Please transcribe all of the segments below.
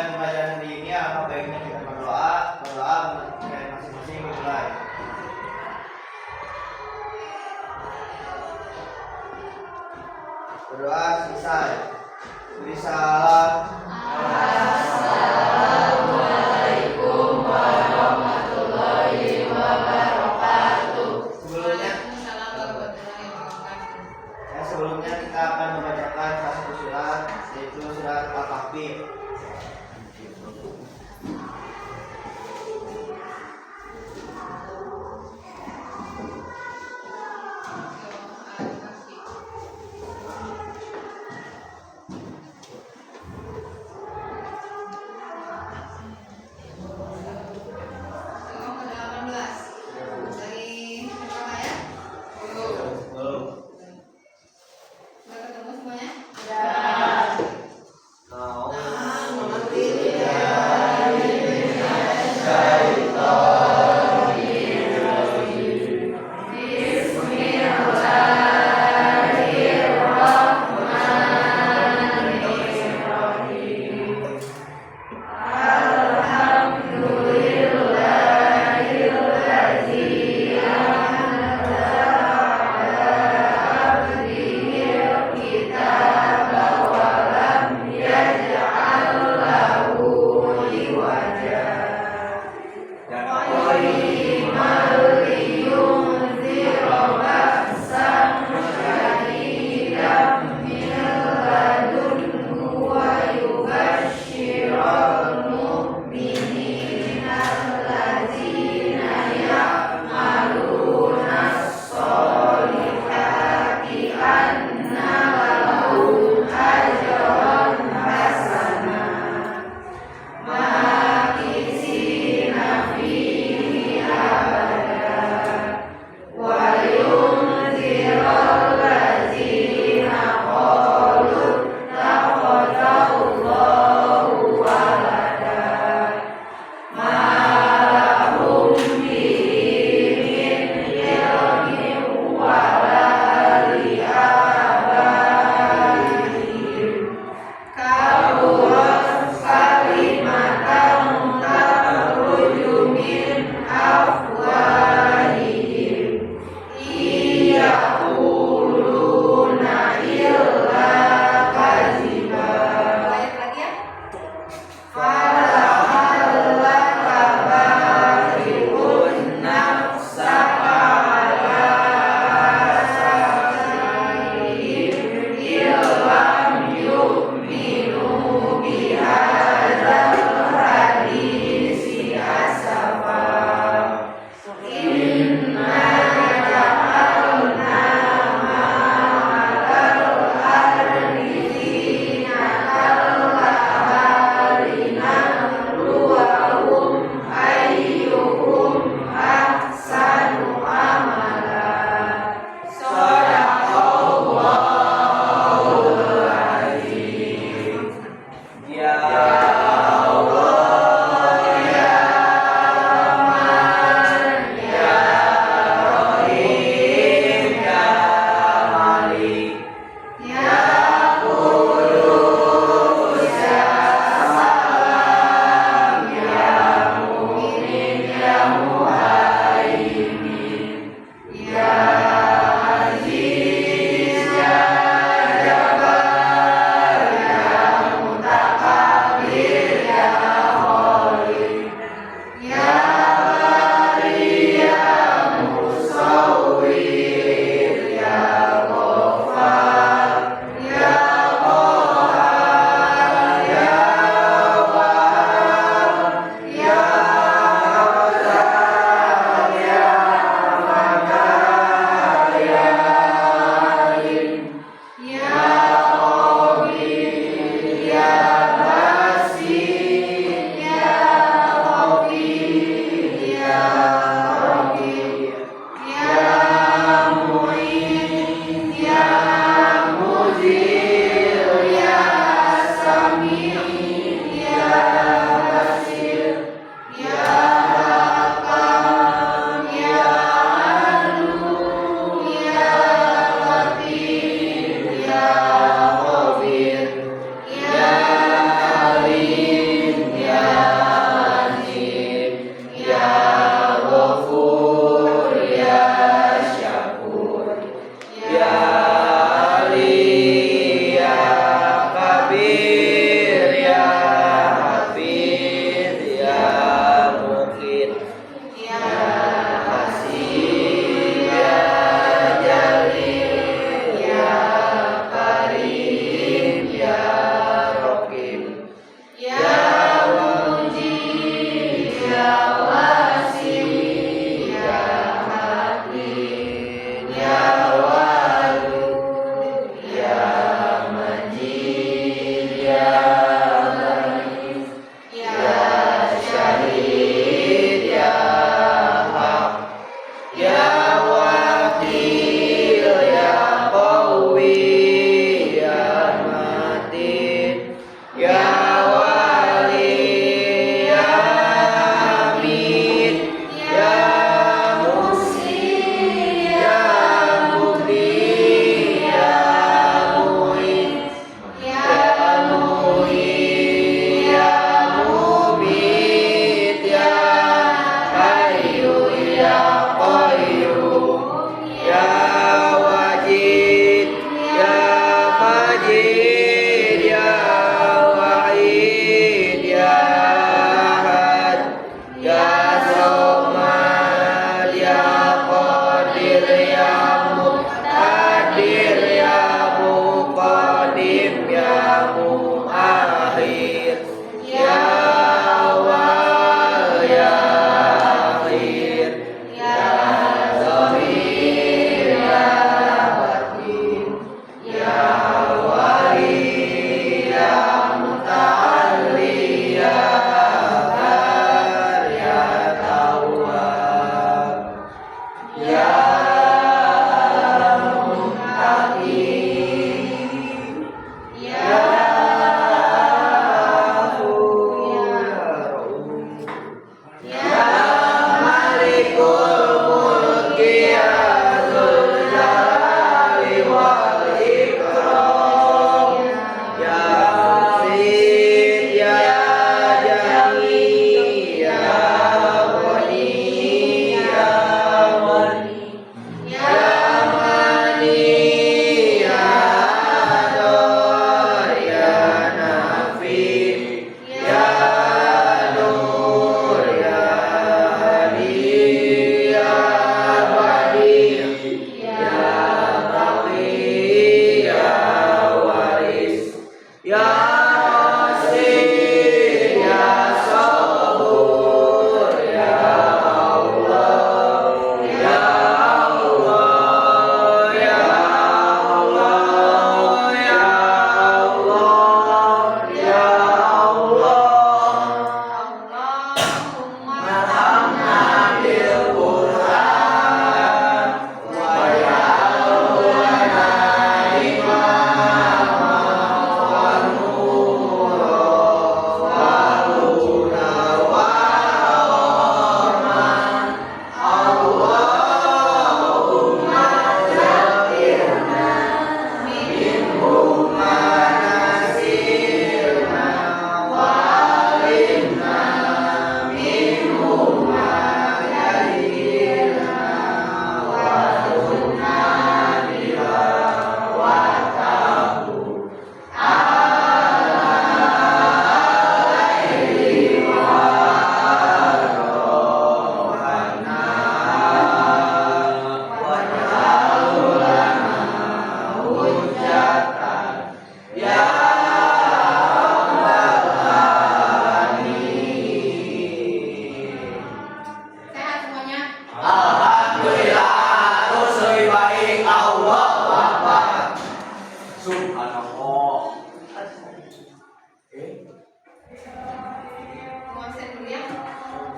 dengan pembelajaran hari ini apa baiknya kita berdoa dari masing-masing dimulai. Berdoa selesai. Beri salam. Assalamualaikum warahmatullahi wabarakatuh. Sebelumnya kita akan membacakan salah satu surat, yaitu surat Al-Kahfi.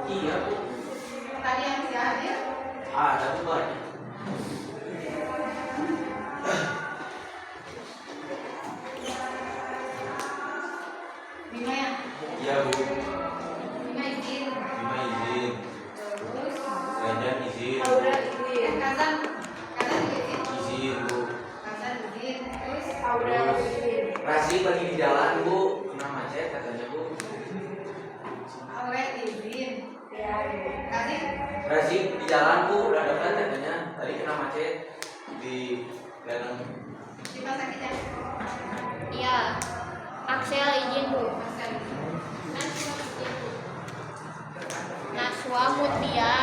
Iya Bu. Tadi yang tidak hadir? Ada Bu banyak. Bima ya? Iya Bu. Bima izin. Bima izin. Terus Ganjar izin. Aura izin. Kazan juga izin. Izin Bu. Kazan izin. Terus Aura izin. Razi lagi di jalan Bu. Kena macet katanya Bu. Aura izin. Kasih. Razi di jalan Bu. Udah dekat katanya. Tadi kena macet di ladang. Di rumah sakit ya? Iya. Axel izin Bu. Pasal. Naswa Mutia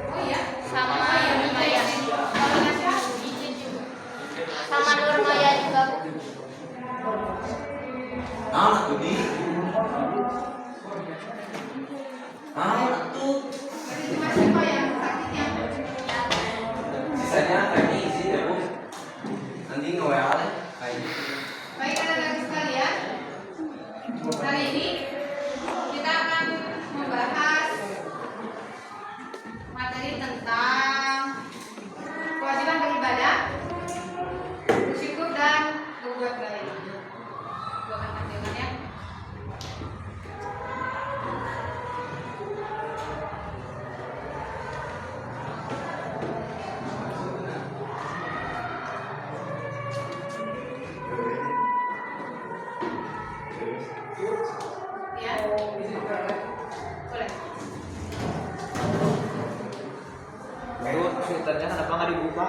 Oh iya? sama Oh iya, Bima Maya. izin. Kalau Nasya? Izin juga. Sama Nur Maya juga Bu. Nah, tuh di. Tuh. Berarti cuma siapa yang sakitnya? Sisanya kayaknya izin ya Bu. Nanti nge-WA deh kayaknya. Baik anak-anak sekalian, hari ini kita akan membahas materi tentang kewajiban beribadah, bersyukur dan berbuat baik. Gua akan panggilkan ya. Ya. Boleh. Itu filternya kenapa nggak dibuka?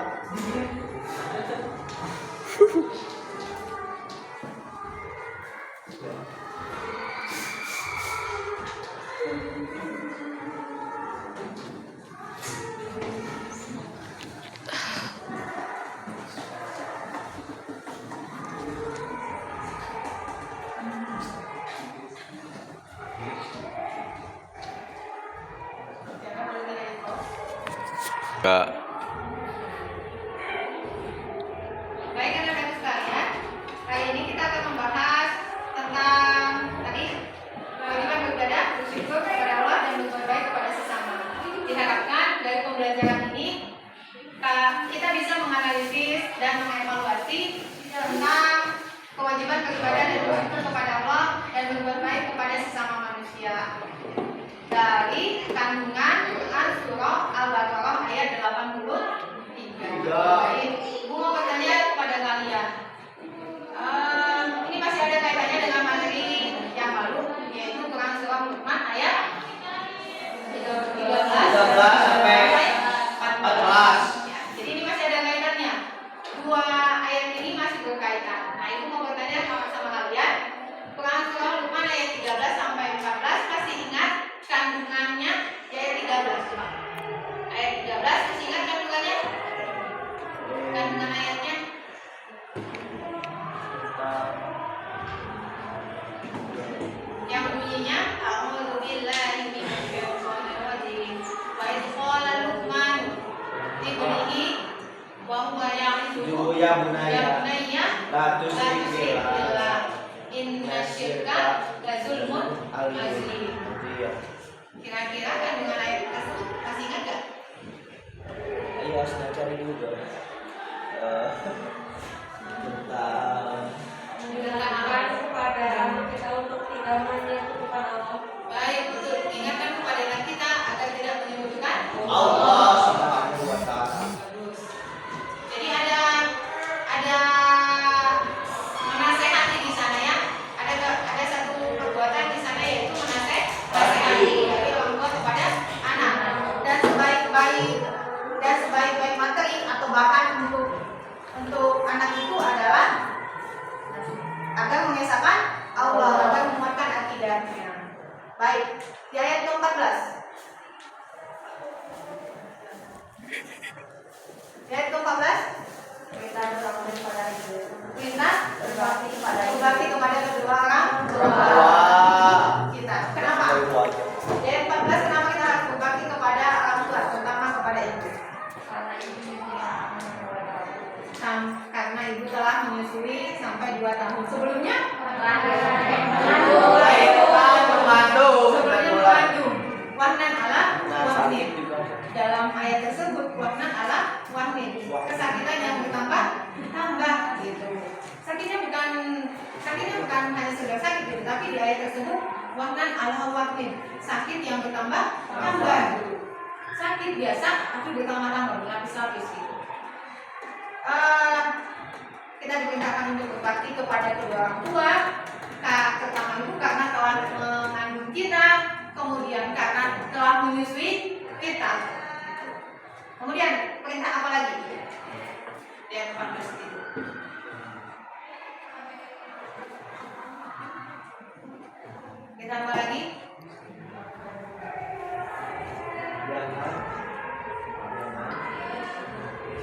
Jangan boleh tanya info. Enggak. Baik anak-anak sekalian, kali ini kita akan membahas tentang tadi kewajiban beribadah, bersyukur kepada Allah dan berbuat baik kepada sesama. Diharapkan dari pembelajaran ini kita bisa menganalisis dan mengevaluasi tentang kewajiban beribadah dan bersyukur kepada Allah dan berbuat baik kepada sesama manusia. Dari kandungan Quran surah Al-Baqarah ayat 83. Baik, Ibu mau bertanya kepada kalian. Ini masih ada kaitannya dengan materi yang lalu, yaitu Quran surah Luqman ayat 13 sampai 14. Ya, jadi ini masih ada kaitannya. Dua ayat ini masih berkaitan. Nah, Ibu mau bertanya sama kalian. Quran surah Luqman ayat 13 sampai 14 masih ingat kandungannya di ayat 13. Ayat 13 masih ingat kandungannya? Kandungan ayatnya? Yang bunyinya A'udzu billahi minasyaitonir rajim. Wa idh qala Luqman libnihi wa huwa ya'iduhu Ya bunaya, bunayya la la tusyrik tusyrik billah. billah innasyirka la zulmun azim. Iya. Kira-kira kandungan ayat tersebut masih ingat gak? Iya, saya cari juga. Tentang Tentang apa? kepada anak kita untuk tidak menyekutukan Allah. Baik, betul. Ingatkan kepada anak kita agar tidak menyebutkan Allah Subhanahu wa Ta'ala. Bagus. Jadi ada menasehati di sana ya. Ada satu perbuatan di sana yaitu menasehati dari orang tua kepada anak. Dan sebaik-baik materi atau bahan untuk anak itu adalah agar mengesahkan Allah, agar menguatkan akidahnya. Baik, di ayat ke-14. Di ayat ke-14 perintah berbakti kepada kedua orang tua kita. Kenapa? Di ayat 14 kenapa kita harus berbakti kepada orang tua, terutama kepada ibu? Karena ibu telah menyusui sampai 2 tahun. Sebelumnya Mengandung sebelumnya mengandung. Wahnan ala Wahnan al-hawatin, sakit yang bertambah tambah. Sakit biasa tapi bertambah-tambah, berlapis-lapis gitu. Kita diperintahkan untuk berbakti kepada kedua orang tua. Pertama itu karena telah mengandung kita, kemudian karena telah menyusui kita. Kemudian perintah apa lagi? Yang 14 itu. Perintah apa lagi?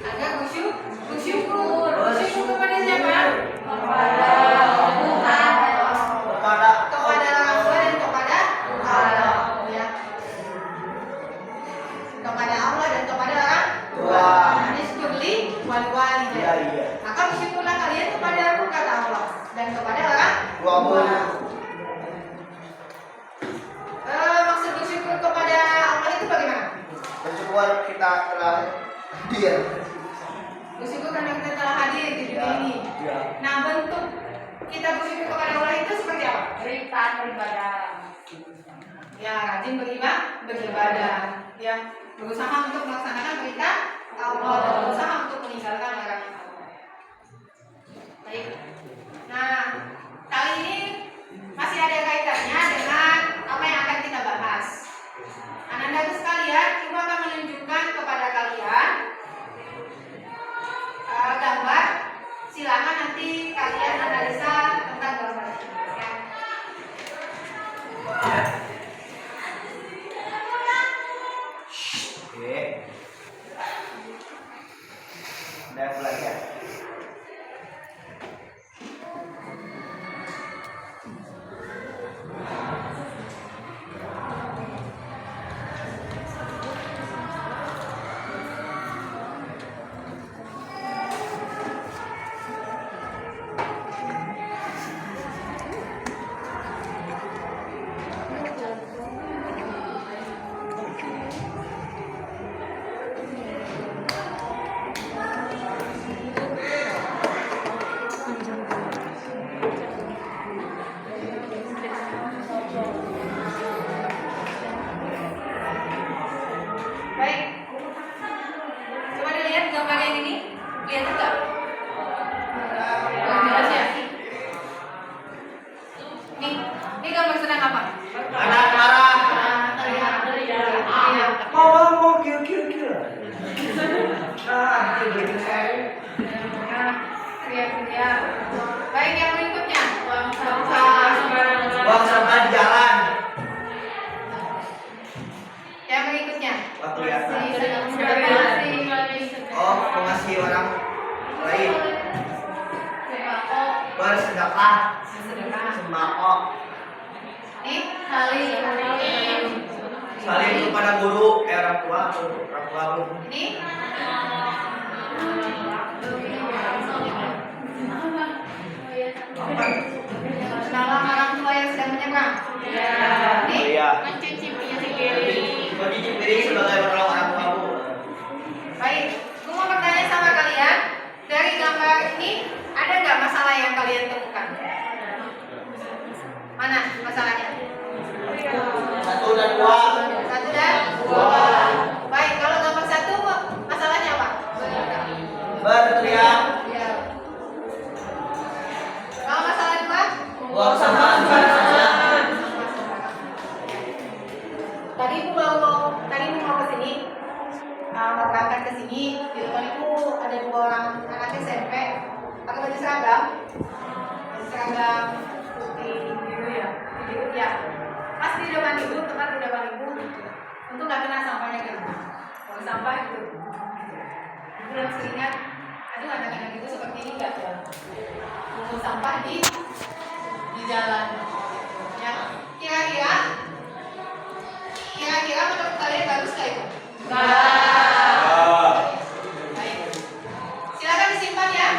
Agar bersyukur kepada siapa? Kepada Tuhan. Kepada orang tua dan kepada Allah, ya. Kepada Allah dan kepada orang tua. Syukurli wal walidain. Iya. Maka bersyukurlah kalian kepada aku, kata Allah, dan kepada orang tua. Maksud bersyukur kepada Allah itu bagaimana? Bersyukur kita telah hadir. Bersyukur karena kita telah hadir di dunia ini. Nah, bentuk kita bersyukur kepada Allah itu seperti apa? Beribadah. Ya, rajin beribadah. Ya, berusaha untuk melaksanakan perintah Allah dan berusaha untuk meninggalkan larangan Allah. Baik. Nah, kali ini masih ada kaitannya dengan apa yang akan kita bahas. Anak-anak sekalian, Ibu akan menunjukkan kepada kalian gambar. Silakan nanti kalian analisa tentang gambar ini. Ya. Oke. Udah mulai ya. Baik, yang berikutnya Buang sampah di jalan. Yang berikutnya Waktu kelihatan. Masih. Oh, mengasihi orang lain. Bersedekah. Sembako. Ini Saling kepada guru, orang tua, ini salam orang tua yang sedang menyeberang. Ini Iya. mencuci piring. Mencuci piring sebagai menolong orang tuamu. Baik, gue mau bertanya sama kalian, dari gambar ini ada nggak masalah yang kalian temukan? Mana masalahnya? 1 dan 2. 1 dan 2. Baik, kalau gambar 1 masalahnya apa? Berteriak. Ya. Kalau masalah 2? Buang sampah di mana-mana. Tadi ibu mau ke sini, mau berangkat ke sini. Di depan ibu ada 2 orang anak SMP, pakai baju seragam putih biru ya, Pas di depan ibu, tepat di depan ibu, untuk nggak kena sampahnya gitu. Kalau sampah gitu, ibu langsung ingat, aduh anak-anak itu seperti ini nggak ya? Pungut sampah di jalan. Ya, kira-kira menurut kalian bagus nggak itu? Baik. Silakan disimpan ya.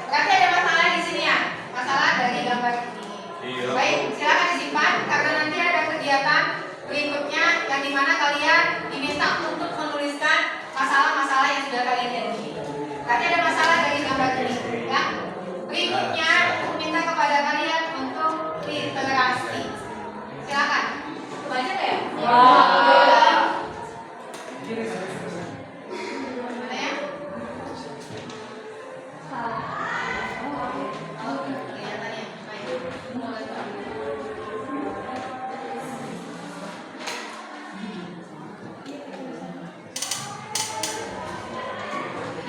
Berarti ada masalah di sini ya. Masalah dari gambar ini. Baik, silakan disimpan karena nanti ada kegiatan berikutnya yang dimana kalian diminta untuk menuliskan masalah-masalah yang sudah kalian jadikan. Berarti ada masalah dari gambar ini, ya. Berikutnya, aku minta kepada kalian untuk literasi. Silakan. Banyak ya? Mana ya? Oh, kelihatannya. Baik.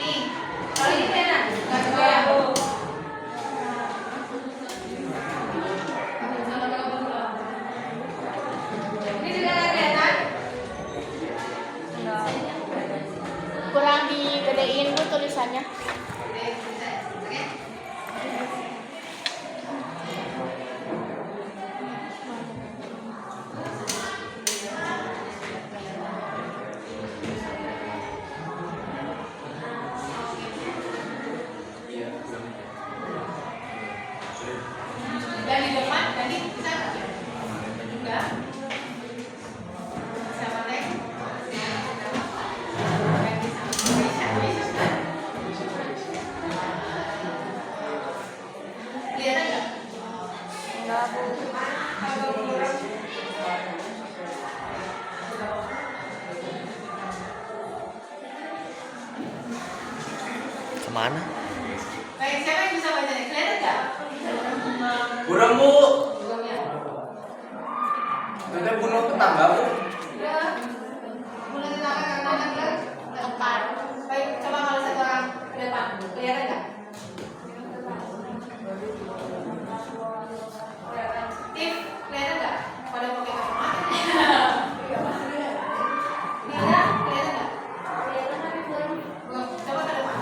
Nih, kalau ini kelihatan? Nggak coba ya? Ini juga nggak kelihatan? Kurang digedein Bu tulisannya. Oke, bisa. Oke. Dan di depan tadi bisa nggak? Enggak. Bisa pakai? Kelihatan nggak? Enggak Bu. Kalau kurang Kemana? baik, siapa yang bisa bacanya? Kelihatan nggak? Kurang Bu. Belum ya? Kita bunuh tetangga Bu. Udah. Mulai tetangga karena anda tepat. Baik, coba kalau satu orang ke depan, kelihatan nggak? Tim, kelihatan nggak? Pada pakai kacamata. Nila, kelihatan nggak? Kelihatan tapi belum. Belum. Coba ke depan.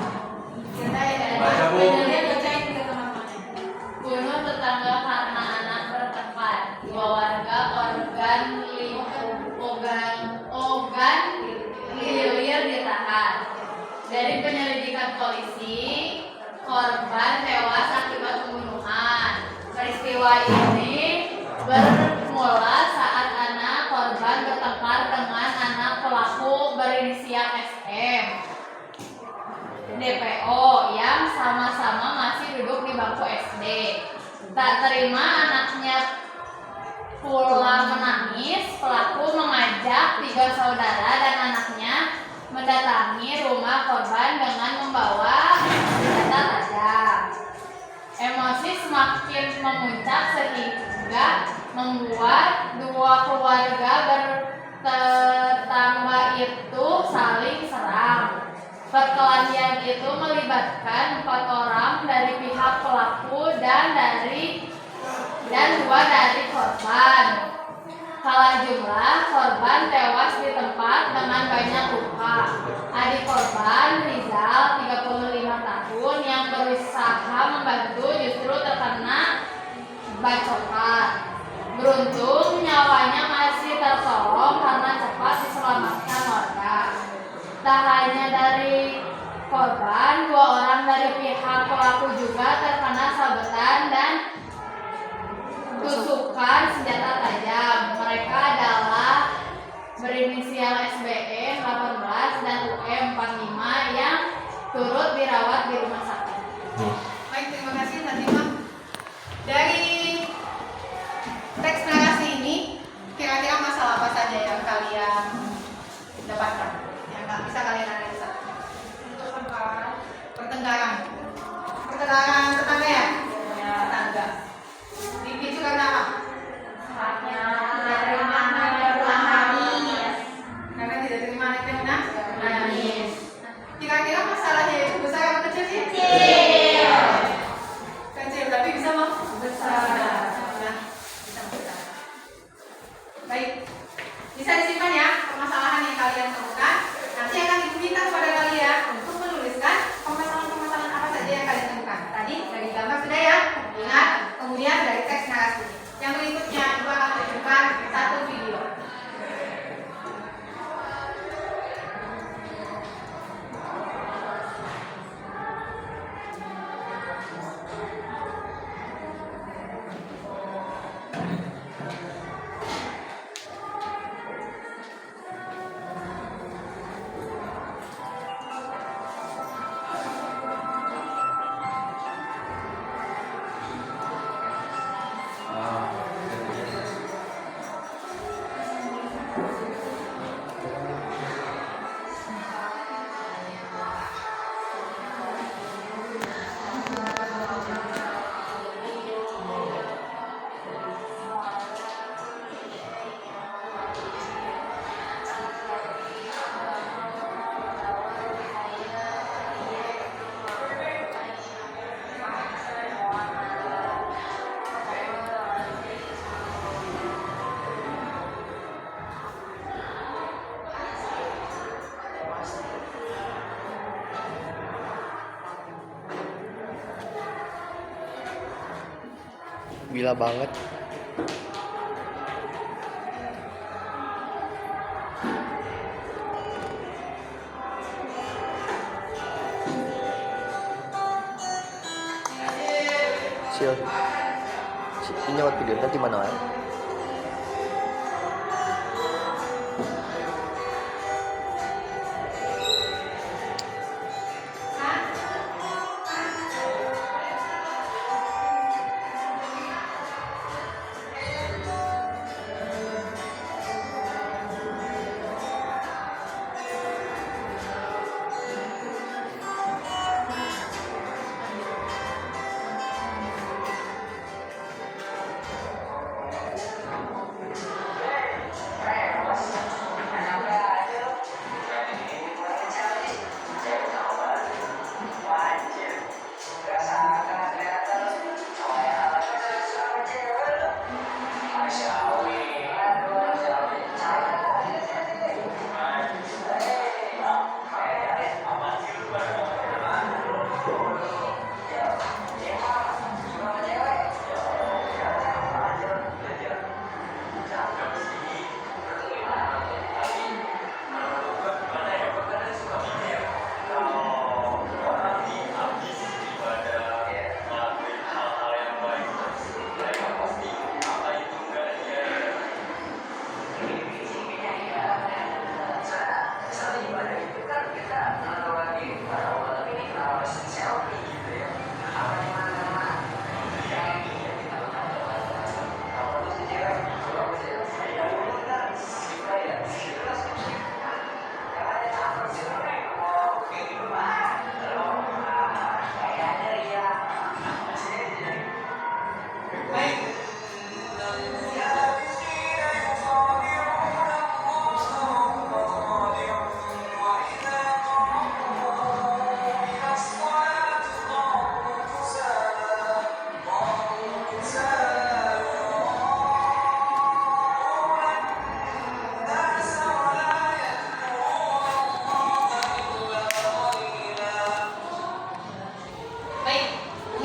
Kita ya dari Baca, Bu. lihat bacain ke teman-temannya. Bunuh tetangga karena anak bertengkar. Dua warga organ lilir ditahan. Dari penyelidikan polisi, korban tewas akibat pembunuhan. Peristiwa ini bermula saat anak korban bertengkar dengan anak pelaku berinisial SM. DPO yang sama-sama masih duduk di bangku SD. Tak terima anaknya pulang menangis, pelaku mengajak 3 saudara dan anaknya mendatangi rumah korban dengan membawa senjata tajam. Emosi semakin memuncak sehingga membuat 2 keluarga bertetangga itu saling serang. Perkelahian itu melibatkan 4 orang dari pihak pelaku dan 2 dari korban. Kalah jumlah, korban tewas di tempat dengan banyak luka. Adik korban, Rizal, 35 tahun, yang berusaha membantu justru terkena bacokan. Beruntung nyawanya masih tertolong karena cepat diselamatkan warga. Tak hanya dari korban, 2 orang dari pihak pelaku juga terkena sabetan dan tusukan senjata tajam. Mereka adalah berinisial SBE 18 dan UM 45 yang turut dirawat di rumah sakit. Baik, terima kasih Fatimah. Dari teks narasi ini, kira-kira masalah apa saja yang kalian dapatkan, yang bisa kalian analisa? Pertengkaran tetangga ya? Tetangga. Dipicu karena apa? Karena tidak terima anaknya menangis. Kira-kira masalahnya itu besar atau kecil sih? Kecil, tapi bisa mau besar. Nah, bisa besar. Baik, bisa disimpan ya permasalahan yang kalian temukan. Nanti akan diminta kepada kalian untuk menuliskan permasalahan-permasalahan apa saja yang kalian temukan. Tadi dari gambar sudah ya, ingat. Kemudian dari teks narasi. Yang berikutnya Ibu akan tunjukkan 1 video. gila banget. Sil, ini nyawat video nanti mana ya?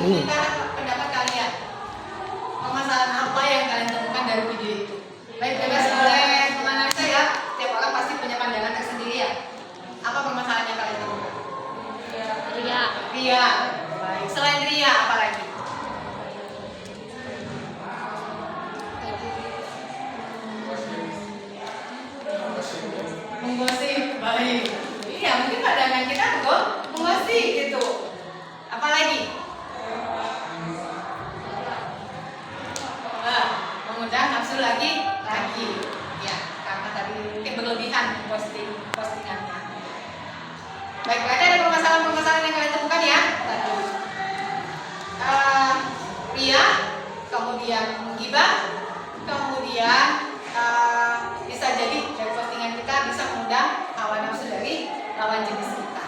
Minta pendapat kalian. Permasalahan apa yang kalian temukan dari video itu? Baik, bebas boleh menganalisa ya. Tiap orang pasti punya pandangan tersendiri ya. Apa permasalahan yang kalian temukan? Ria. Baik. Selain ria, apa lagi? Menggosip. Baik. Iya, mungkin pandangan kita kok menggosip gitu. Apa lagi? Mengundang nafsu lagi ya, karena tadi mungkin berlebihan postingannya. Baik, berarti ada permasalahan yang kalian temukan ya tadi. Ria, kemudian menggibah, kemudian bisa jadi dari postingan kita bisa mengundang hawa nafsu dari lawan jenis kita.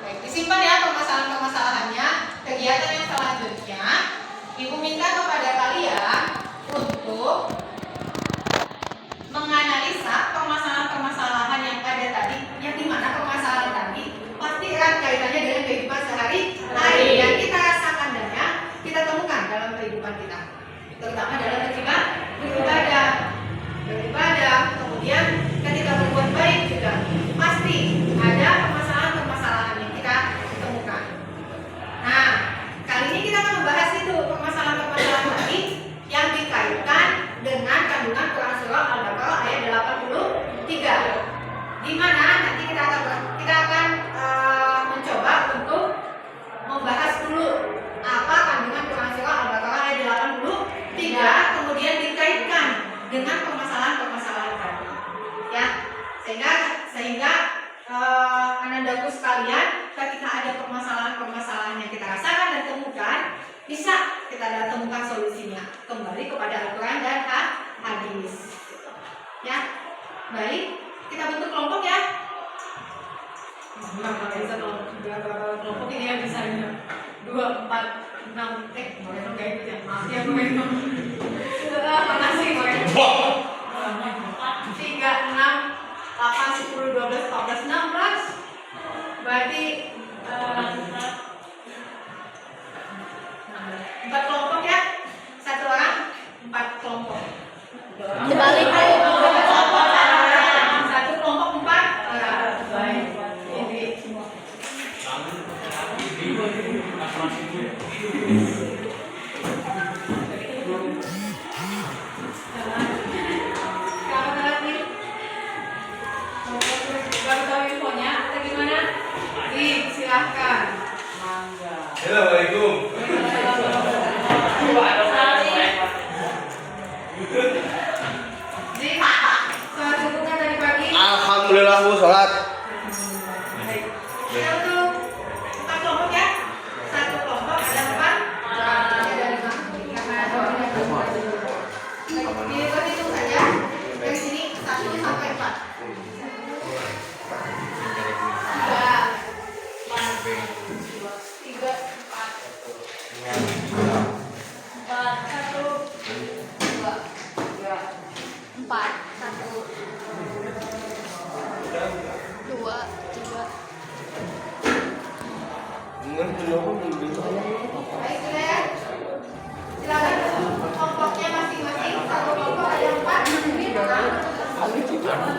Baik, disimpan ya permasalahan-permasalahannya. Kegiatan yang selanjutnya, Ibu minta kepada kalian untuk menganalisa permasalahan-permasalahan yang ada tadi, yang dimana permasalahan tadi pasti erat kaitannya dengan kehidupan sehari-hari yang kita rasakan dan yang kita temukan dalam kehidupan kita, terutama dalam beribadah, kemudian ketika berbuat baik juga pasti ada permasalahan-permasalahan yang kita temukan. Nah, kali ini kita akan membahas itu permasalahan-permasalahan tadi yang dikaitkan dengan kandungan Quran surah Al-Baqarah ayat 83, di mana nanti kita akan mencoba untuk membahas dulu apa kandungan Quran surah Al-Baqarah ayat 83, kemudian dikaitkan dengan permasalahan-permasalahan tadi, ya, sehingga anandaku sekalian, ketika ada permasalahan-permasalahan yang kita rasakan dan temukan, bisa kita temukan solusinya kembali kepada Al-Quran dan hadis. Ya, baik, kita bentuk kelompok ya. Berapa kelompok ini yang bisa 2, 4, 6, Moreno kayak gitu ya. Maaf ya Moreno. Makasih Moreno. 3, 6, 8, 10, 12, 14, 16. Berarti 4 kelompok ya. 1 orang Alhamdulillah Bu, sholat. Kita untuk 4 kelompok ya. Satu kelompok ada 4. Ada 5. Karena ada orang yang belum belajar. Dihitung saja. Dari sini 1 sampai 4. 3, baik sudah ya. Silakan kelompoknya masing-masing. Satu kelompok ada 4. Ini 1, 2, 3, 4.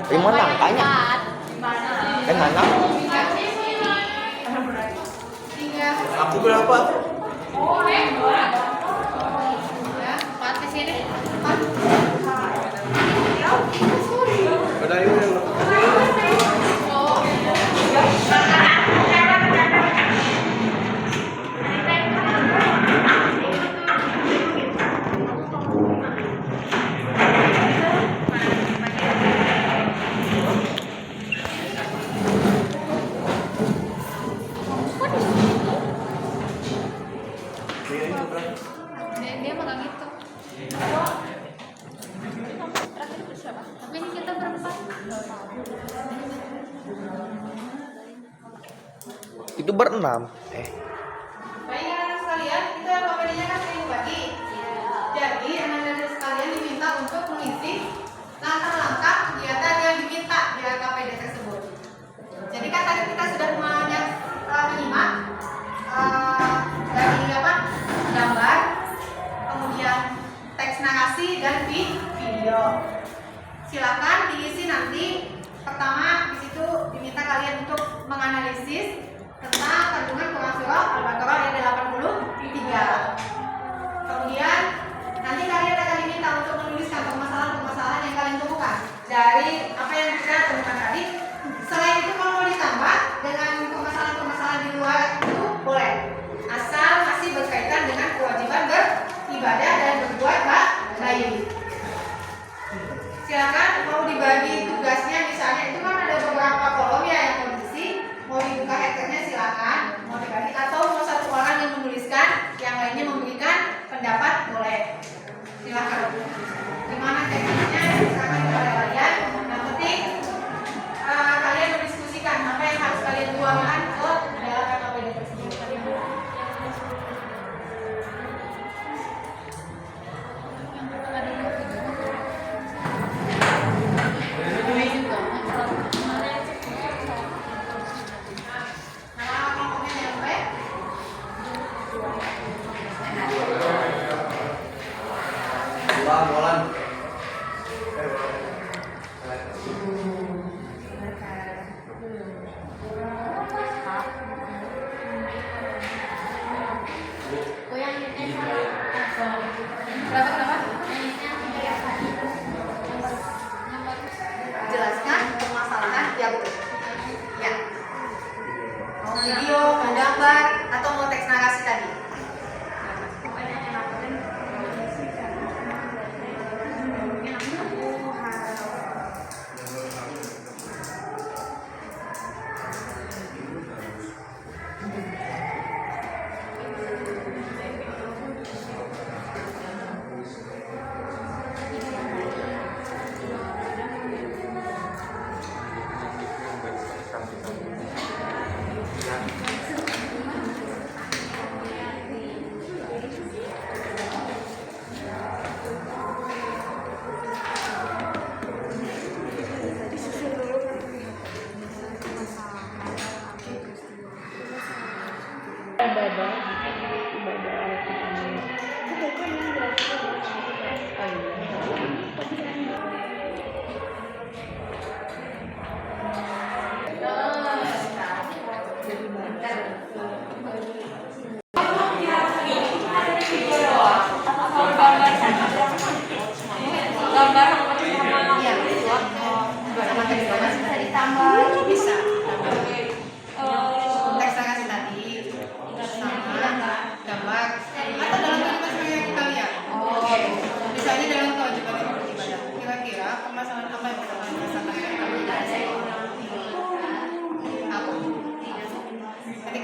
Lima nangkanya. Kan mana? 3. Aku berapa? Ya, 4 ke sini. 4. Udah ini. Dia megang itu. Tapi ini kita berempat. Itu berenam. Baik anak-anak sekalian, kita komedinya kan sering bagi. Jadi anak-anak sekalian diminta untuk mengisi langkah-langkah kegiatan yang diminta di LKPD tersebut. Jadi kan tadi kita sudah menyimak dari gambar, kemudian teks narasi dan video. Silakan diisi nanti. Pertama di situ diminta kalian untuk menganalisis tentang kandungan Quran surah Al-Baqarah ayat 83. Kemudian nanti kalian akan diminta untuk menuliskan permasalahan-permasalahan yang kalian temukan dari apa yang kita temukan tadi. Selain itu kalau mau ditambah dengan permasalahan-permasalahan di luar itu boleh, asal masih berkaitan dengan kewajiban beribadah dan berbuat baik. Silakan mau dibagi tugasnya, misalnya itu kan ada beberapa kolom ya yang mau diisi. Mau dibuka hackernya silakan, mau dibagi atau mau satu orang yang menuliskan, yang lainnya memberikan pendapat boleh. Silakan. Gimana tekniknya? Silakan kepada kalian. Yang penting kalian mendiskusikan apa yang harus kalian tuangkan ke dalam KKPD tersebut. Jelaskan permasalahan ya betul. Ya. Mau video, mau gambar, atau mau teks narasi tadi.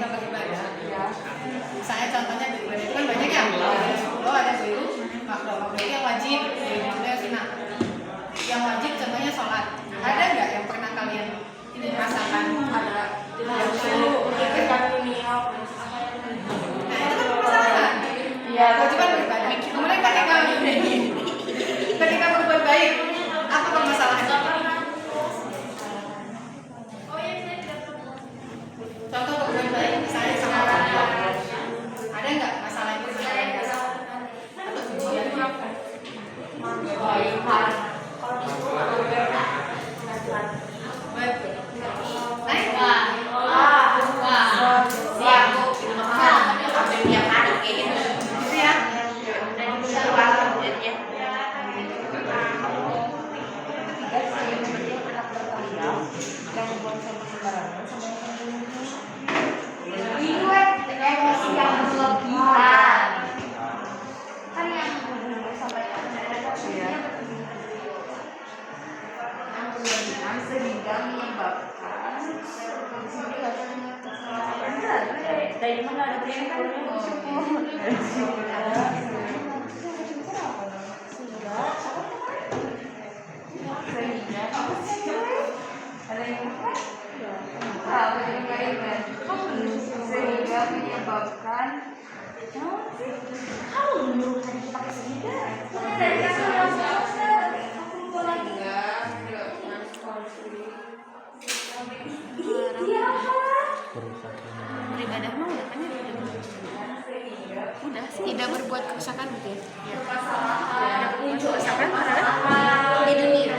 kita beribadah. Misalnya contohnya beribadah itu kan banyak ya, ada 10, ada baru makro. Makro itu yang wajib, baru yang sunnah. Yang wajib contohnya sholat. Ada nggak yang pernah kalian rasakan? Ada. Yang suruh nah itu kan permasalahan. Ya, kewajiban beribadah. Kemudian ketika berbuat baik, apa permasalahannya? Contoh berbuat baik, misalnya sama orang tua, ada nggak masalah itu atau ujian? Naik? Gitu ya? Dari mana ada sehingga menyebabkan Beribadah mah udah kan ya, udah sih tidak berbuat kerusakan gitu ya. Kerusakan terhadap di dunia.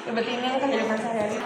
Berarti ini kan kehidupan sehari-hari.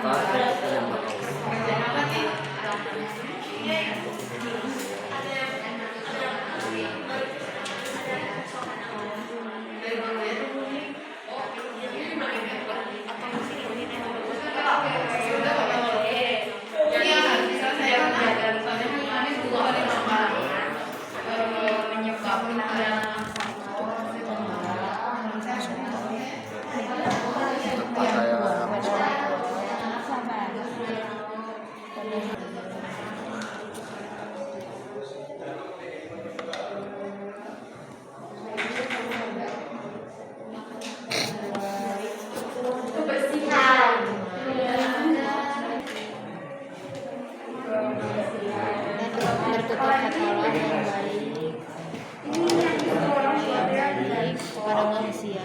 Kepada manusia.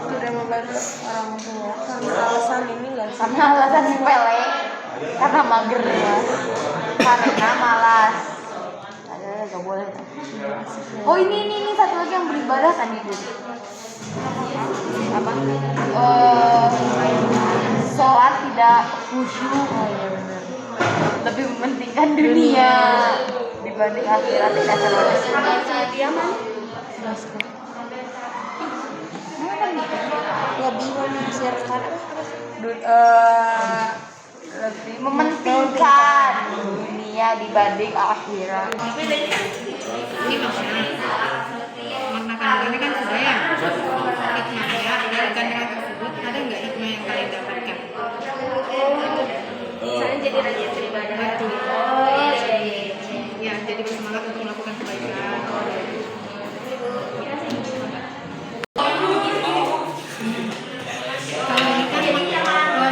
Sudah membantu orang tua karena alasan ini nggak sih? Karena alasan sepele, karena mager ya, karena malas. Ada nggak boleh. Oh ini satu lagi yang beribadah kan ibu. Apa? Sholat tidak khusyuk. Oh iya benar. Lebih mementingkan dunia dibanding akhirat, tidak terlalu. Dia mana? Lebih memikirkan lebih mementingkan dunia dibanding akhirat. Ini maksudnya makna kandungannya kan sudah ya hikmahnya dari kandungan tersebut ada nggak hikmah yang kalian dapatkan? Saya jadi rajin beribadah. Ya jadi bersemangat untuk melakukan kebaikan. Kalau ini kan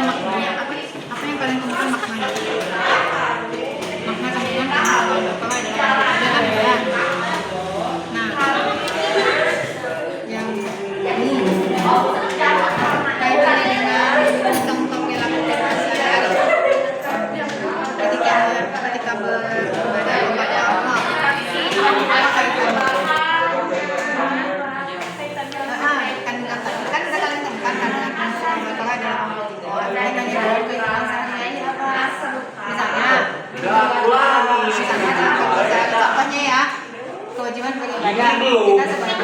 maknanya apa yang kalian temukan maknanya? Makna kandungan apa ada kewajiban beribadah.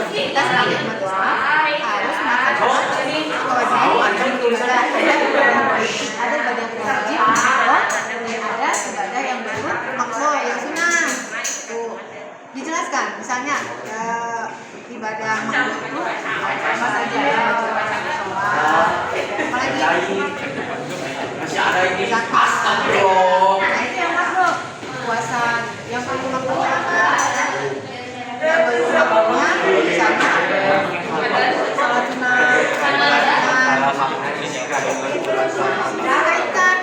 Kita sebagai umat Islam harus melaksanakan kewajiban beribadah. Ada ibadah yang wajib, ada ibadah yang makruh, yang sunnah. Tuh dijelaskan, misalnya ibadah makruh itu apa saja? Sholat, apalagi zakat. Nah itu yang makruh. Puasa yang paling makruhnya apa? Yang paling makruhnya misalnya sholat sunnah, dikaitkan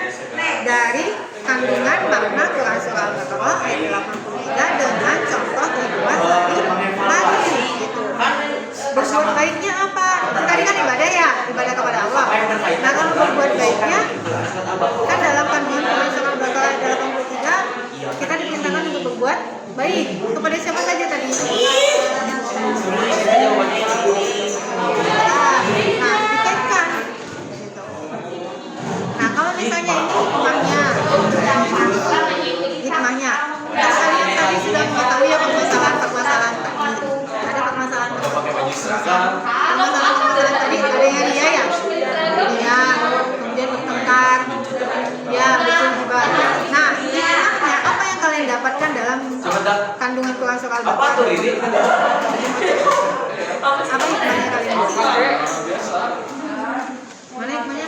dari kandungan makna Quran surah Al-Baqarah ayat 83 dengan contoh kehidupan sehari-hari gitu. Berbuat baiknya apa? Tadi kan ibadah ya, ibadah kepada Allah. Nah kalau berbuat baiknya kan dalam kandungan Quran surah Al-Baqarah ayat 83 kita diperintahkan untuk berbuat baik kepada siapa saja tadi? Nah, dikaitkan. Nah, kalau misalnya ini hikmahnya, kalian tadi sudah mengetahui ya permasalahan tadi. Ada permasalahan tadi, ada yang dia ya, kemudian bertengkar, ya betul juga. Nah, hikmahnya apa yang kalian dapatkan dalam kandungan Quran surah Al-Baqarah? Apa hikmahnya kalian? Mana hikmahnya?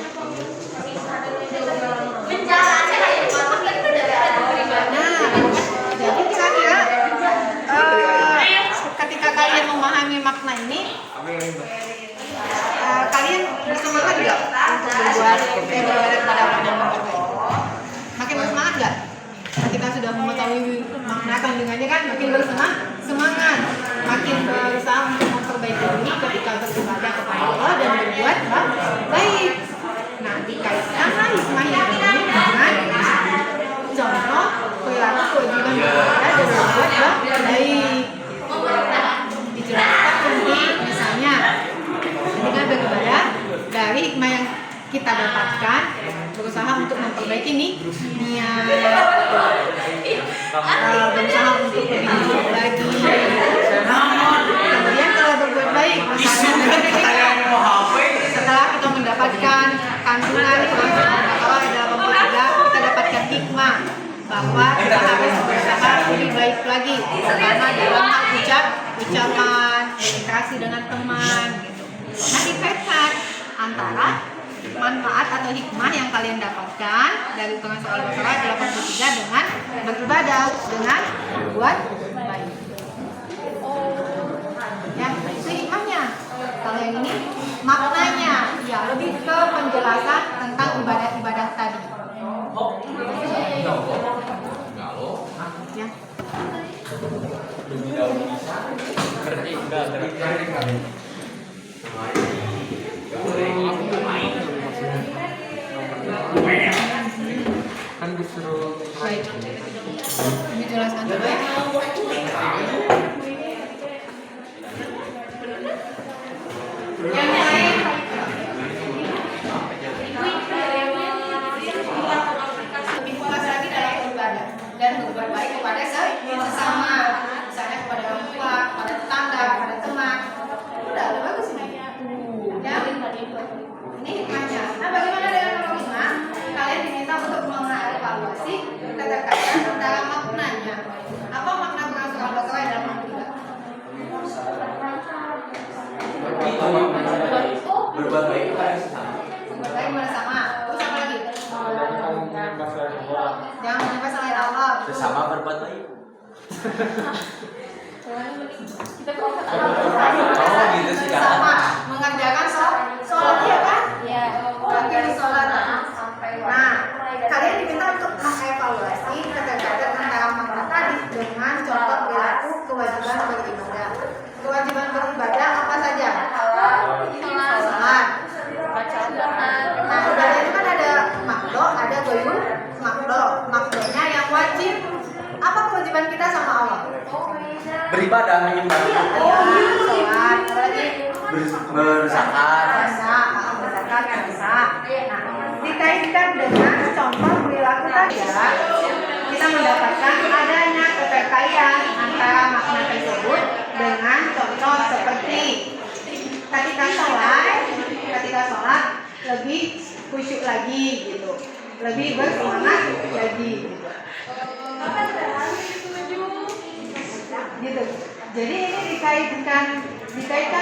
Jadi kira-kira ketika kalian memahami makna ini, kalian bersemangat nggak untuk berbuat ibadah kepada Allah dan berbuat? Makin bersemangat nggak? Kita sudah mengetahui makna kandungannya kan, makin bersemangat, makin berusaha untuk memperbaiki diri ketika beribadah kepada Allah dan berbuat baik. Nah, dikaitkanlah hikmahnya ini dengan contoh perilaku kewajiban beribadah dan berbuat baik. Dijelaskan nanti misalnya dengan beribadah dari hikmah yang kita dapatkan, berusaha untuk memperbaiki niat, berusaha untuk lebih baik lagi. Kemudian kalau berbuat baik, misalnya setelah kita mendapatkan kandungan Al-Baqarah dalam kita dapatkan hikmah bahwa kita harus berusaha lebih baik lagi, terutama dalam hal ucapan, berinteraksi dengan teman, gitu. Nah, dikaitkan antara manfaat atau hikmah yang kalian dapatkan dari Quran surah Al-Baqarah 83 dengan beribadah, dengan berbuat baik. Ya, itu hikmahnya. Kalau yang ini maknanya, ya lebih ke penjelasan tentang ibadah-ibadah tadi. Ya. Kan disuruh Baik. Dijelaskan coba ya. Yang lain lebih fokus lagi dalam beribadah dan berbuat baik kepada sesama, misalnya kepada orang tua, kepada tetangga, kepada teman. Udah bagus ini. Ya. Ini hikmahnya. Nah, bagaimana dengan nomor 5? Kalian diminta untuk mengevaluasi kata-kata tentang maknanya. Apa makna Quran surah Al-Baqarah dalam makna? berbuat baik kepada sesama. Berbuat baik kepada sesama. Terus apa lagi? Jangan menyembah selain Allah. Sesama berbuat baik. Oh gitu sih kan. Sama mengerjakan sholat ya kan? Iya. Mengerjakan sholat. Nah, kalian diminta untuk mengevaluasi kata-kata tentang makna tadi dengan contoh perilaku kewajiban beribadah. Kewajiban beribadah apa saja? Sholat. Nah, ibadah itu kan ada makdo, ada goyur makdo. Makdonya yang wajib. Apa kewajiban kita sama Allah? Beribadah menyembah. Sholat, apa lagi? Berzakat. Puasa. Nah, dikaitkan dengan contoh perilaku tadi, kita mendapatkan adanya keterkaitan antara makna tersebut lagi gitu, lebih bersemangat lagi gitu. Gitu. Jadi ini dikaitkan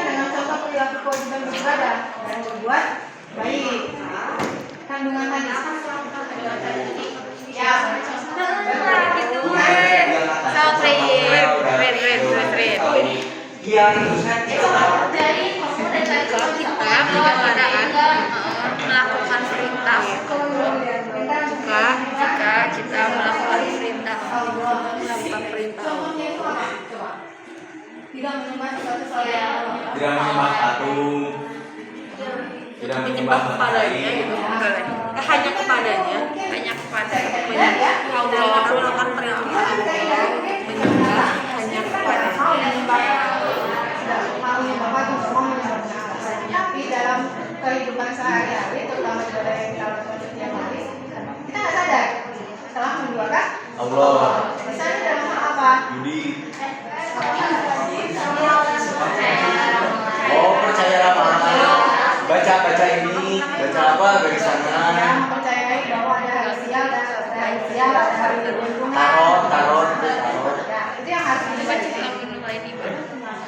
dengan contoh perilaku kewajiban beribadah dan berbuat baik. Kandungan hadis. Ya. Iya. Dari kalau kita melakukan perintah juga jika kita melakukan perintah Tidak menyembah sesuatu selain Allah. Tidak menyembah patung. Tidak menyembah kepadanya gitu, hanya kepadanya, Allah melakukan perintah menyembah hanya kepadanya. Tapi dalam kehidupan sehari-hari, terutama ibadah yang kita lakukan setiap hari, kita nggak sadar telah menduakan Allah. Misalnya dalam hal apa? Judi. Oh, percayalah baca ini, baca apa dari sana? Yang mempercayai bahwa ada hari sial dan ada hari lingkungan. Tarot. Ya, itu yang harus dibaca.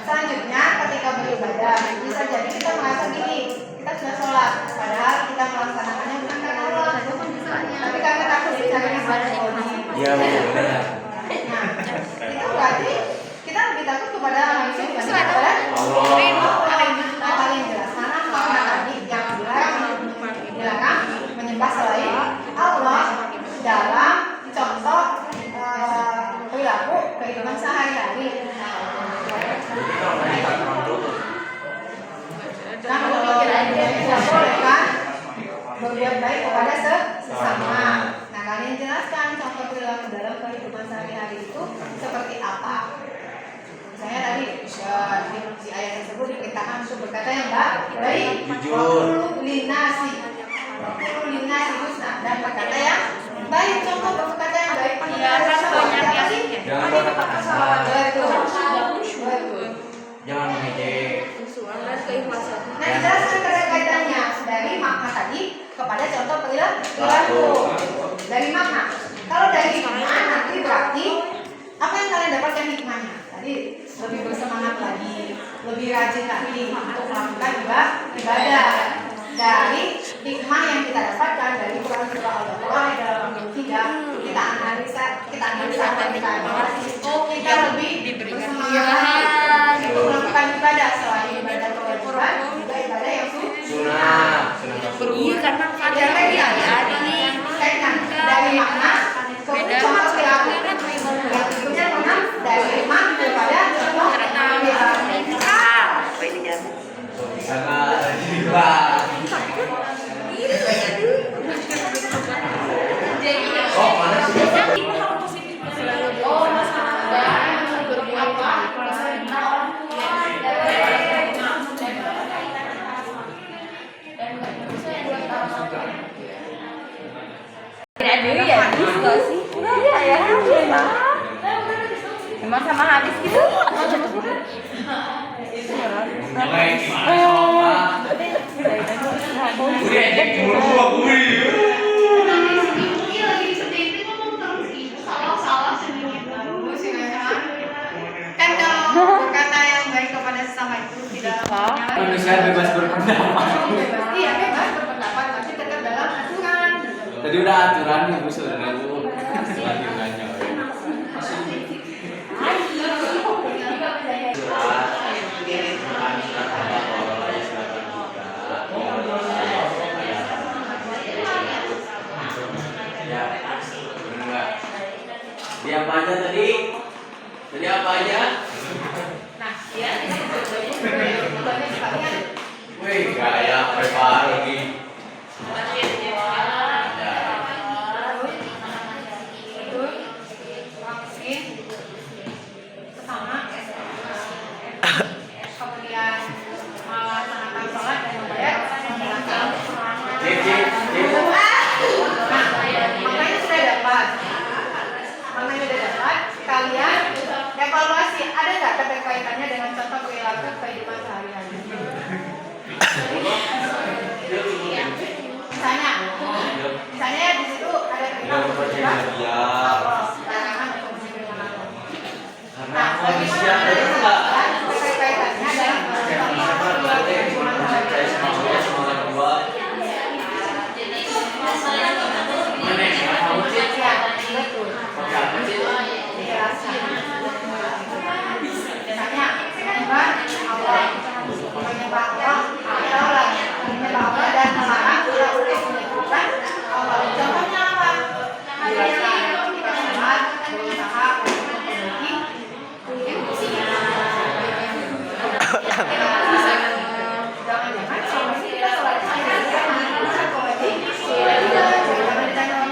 Selanjutnya, ketika beribadah, bisa jadi kita merasa gini, kita sudah sholat, padahal kita melaksanakannya bukan karena Allah, tapi karena takut dicari ibadah ini. Iya, benar. Nah, itu berarti kita lebih takut kepada manusia dibanding kepada Allah. Paling jelas mana makna tadi yang dilarang menyembah selain Allah dalam contoh perilaku kehidupan sehari-hari. Nah, tidak boleh kan berbuat baik kepada sesama. Nah, kalian jelaskan contoh perilaku dalam kehidupan sehari-hari itu seperti apa? Misalnya tadi di ayat tersebut diperintahkan untuk berkata yang baik, jujur, linasi husna, dan berkata yang baik. Contoh berkata yang baik Jangan berkata kasar. Betul. Jangan mengejek. Nah, dijelaskan kaitannya dari makna tadi kepada contoh perilaku. Dari makna. Kalau dari hikmah nanti berarti apa yang kalian dapatkan hikmahnya? Tadi lebih bersemangat lagi, lebih rajin lagi untuk melakukan ibadah. Dari hikmah yang kita dapatkan dari Quran surah Al-Baqarah dalam 3, kita analisa apa kita lebih bersemangat untuk melakukan ibadah selain ibadah kewajiban, juga ibadah yang Sunnah. Iya, karena kadang kaitkan dari makna ke contoh perilaku. Yang berikutnya memang dari hikmah kepada contoh perilaku. Karena juga. Oh, mana sih? Emang sama habis gitu? Kan kalau berkata yang baik kepada sesama itu tidak Manusia bebas berpendapat. Iya, bebas berpendapat, tapi tetap dalam aturan. Tadi udah aturan nih Bu saudara Bu. Lanjutannya. Di apa aja tadi? Tadi apa aja? Nah, dia disebut banyak sekalian. Wih, gaya prepar lagi. Pertama, kemudian melaksanakan sholat dan membayar menjalankan. Maknanya sudah dapat. Kalian evaluasi ada nggak keterkaitannya dengan contoh perilaku kehidupan sehari-hari? bagaimana kaitannya dalam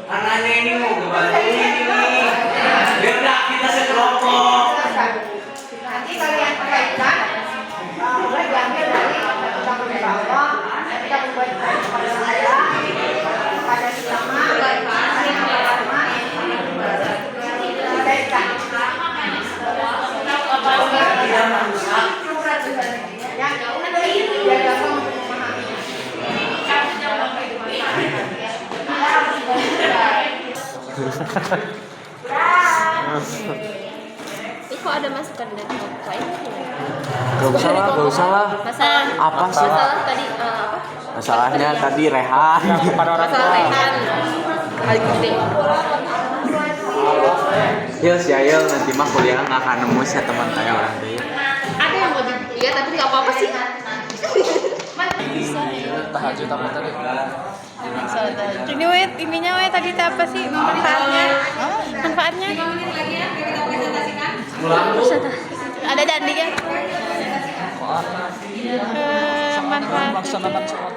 Anaknya ini mau ngebantu ini nih. Biar enggak kita sekelompok. nanti kalian kaitkan boleh diambil dari undang-undang bawah kita membuat pada saya pada selama kaitkan ya biar gampang untuk memahami. Ih, kok ada masukan dari Bapak? Gak usah lah, gak usah lah. Masalah Apa sih? masalah tadi apa? Masalahnya tadi Rehan. Masalah Rehan. Kali gede. Yel si Ayel nanti mah kuliah nggak akan nemu sih teman kayak orang dia. Ada yang lebih lihat tapi nggak apa-apa sih. Tahajud apa tadi? Ini wait, ininya wait tadi teh apa sih manfaatnya? Manfaatnya? Ada dandinya. Manfaat. Melaksanakan sholat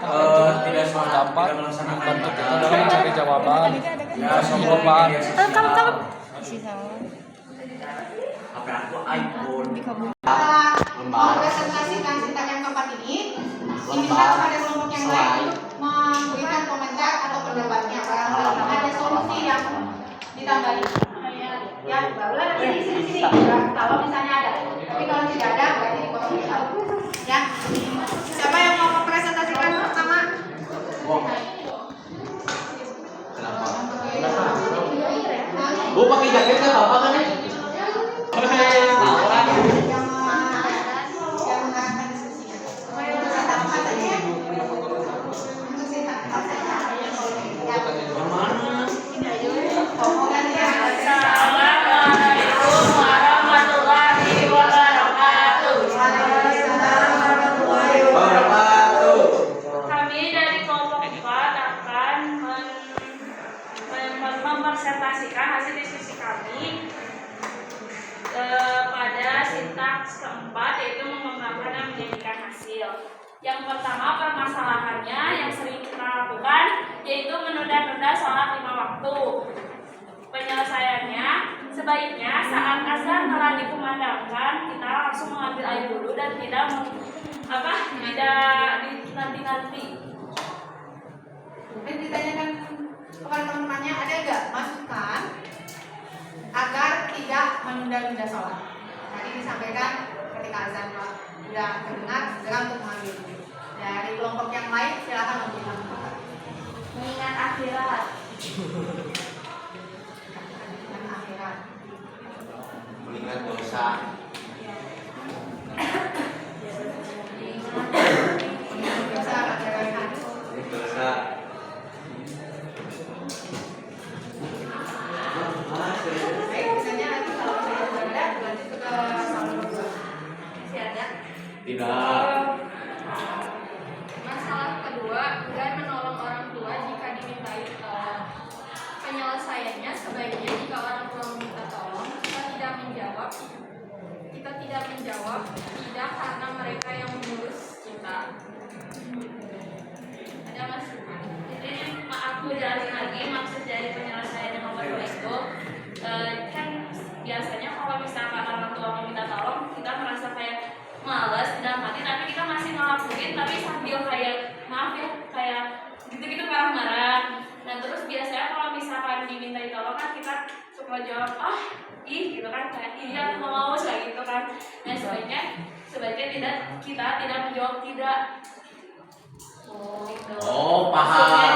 dapat membantu kita dalam mencari jawaban dan jawaban. Kalau HP aku iPhone. Mempresentasikan tentang yang keempat ini diminta kepada kelompok yang lain memberikan komentar atau pendapatnya. Ada solusi yang ditambahin. Ya, barulah nanti di sini kalau misalnya ada. Tapi kalau tidak ada berarti dipotong dulu. Ya. Siapa yang mau mempresentasikan pertama? Bu pakai jaket nggak apa-apa kan ya? Kami dari kelompok 4 akan mempresentasikan hasil diskusi kami pada sintaks keempat, yaitu mengembangkan dan menjadikan hasil. Yang pertama, permasalahannya yang sering kita lakukan yaitu menunda-nunda sholat 5 waktu. Penyelesaiannya, sebaiknya saat azan telah dikumandangkan kita langsung mengambil air wudhu dan tidak nanti-nanti. Mungkin ditanyakan kepada teman-temannya, ada nggak masukan agar tidak menunda-nunda sholat? Tadi disampaikan ketika azan sudah terdengar segera untuk mengambil wudhu. Dari kelompok yang lain silakan memberikan masukan. Mengingat akhirat. Dengan akhirat. Mengingat dosa. Bisa bacaan. Dosa. Baik, misalnya nanti kalau misalnya sudah ada, lanjut ke soal kedua. Masih ada? Tidak. Masalah kedua, enggan menolong orang tua jika dimintai tolong. Penyelesaiannya sebaiknya jika orang tua meminta tolong, kita tidak menjawab tidak karena mereka yang mengurus kita. Ada masukan? Jadi aku jelasin lagi maksud dari penyelesaian yang nomor 2 itu kan biasanya kalau misalkan orang tua meminta tolong kita merasa kayak malas dalam hati, tapi kita masih ngelakuin tapi sambil kayak maaf ya kayak gitu-gitu marah-marah. Nah terus biasanya kalau misalkan diminta tolong kan kita suka jawab gitu kan, kayak iya aku mau kayak gitu kan. Nah sebaiknya kita tidak menjawab tidak. Gitu. Oh, paham. Maksudnya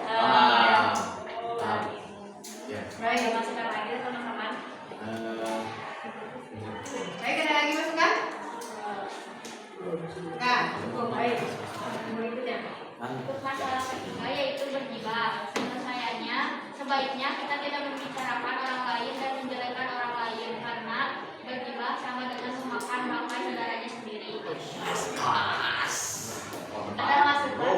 Paham. dari- Paham. Ya. Baik. Ada masukan lagi teman-teman? Baik, ada lagi masukan? Nah, cukup baik. Berikutnya. Untuk masalah ketiga yaitu bergibah. Penyelesaiannya, sebaiknya kita tidak membicarakan orang lain dan menjelekkan orang lain karena bergibah sama dengan memakan bangkai saudaranya sendiri. Ada masukan?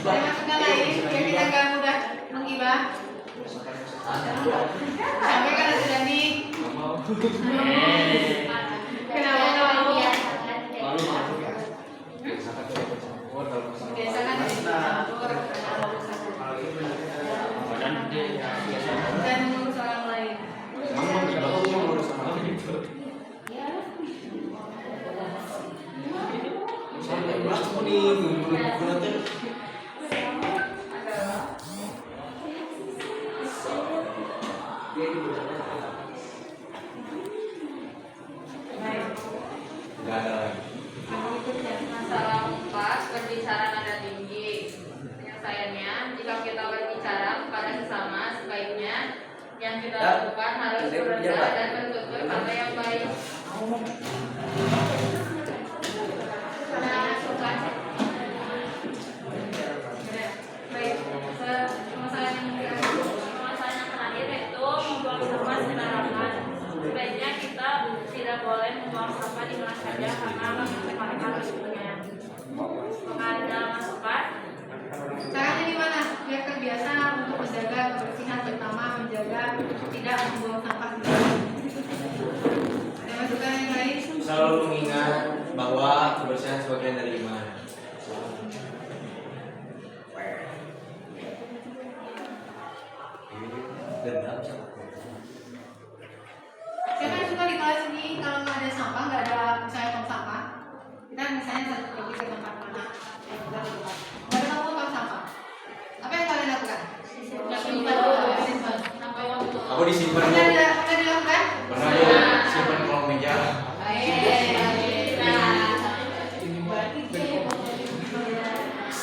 Ada masukan lain biar kita nggak mudah menggibah. Sampai kalau sudah nih. Kenapa nggak mau? Biasa kan dan mengurus orang lain. Masalah 4, berbicara nada tinggi. Penyelesaiannya, jika kita berbicara kepada sesama, sebaiknya yang kita lakukan harus berendah dan bertutur kata yang baik. Ada masukan? Baik, masalah yang Masalah yang terakhir yaitu membuang sampah sembarangan. Sebaiknya kita tidak boleh membuang sampah di mana saja karena mencemarkan lingkungan. Ada masukan? caranya gimana? Biar terbiasa untuk menjaga kebersihan, terutama menjaga tidak membuang sampah sembarangan. Ada masukan yang lain? Selalu mengingat bahwa kebersihan sebagian dari iman. Saya kan suka di kelas ini kalau nggak ada sampah, nggak ada misalnya tong sampah, kita misalnya satu pergi ke tempat mana, nggak ada tong sampah. Apa yang kalian lakukan? Simpan dulu. Sampai waktu. Aku disimpan Bu. Pernah dilakukan? Pernah Bu, simpan di kolong meja.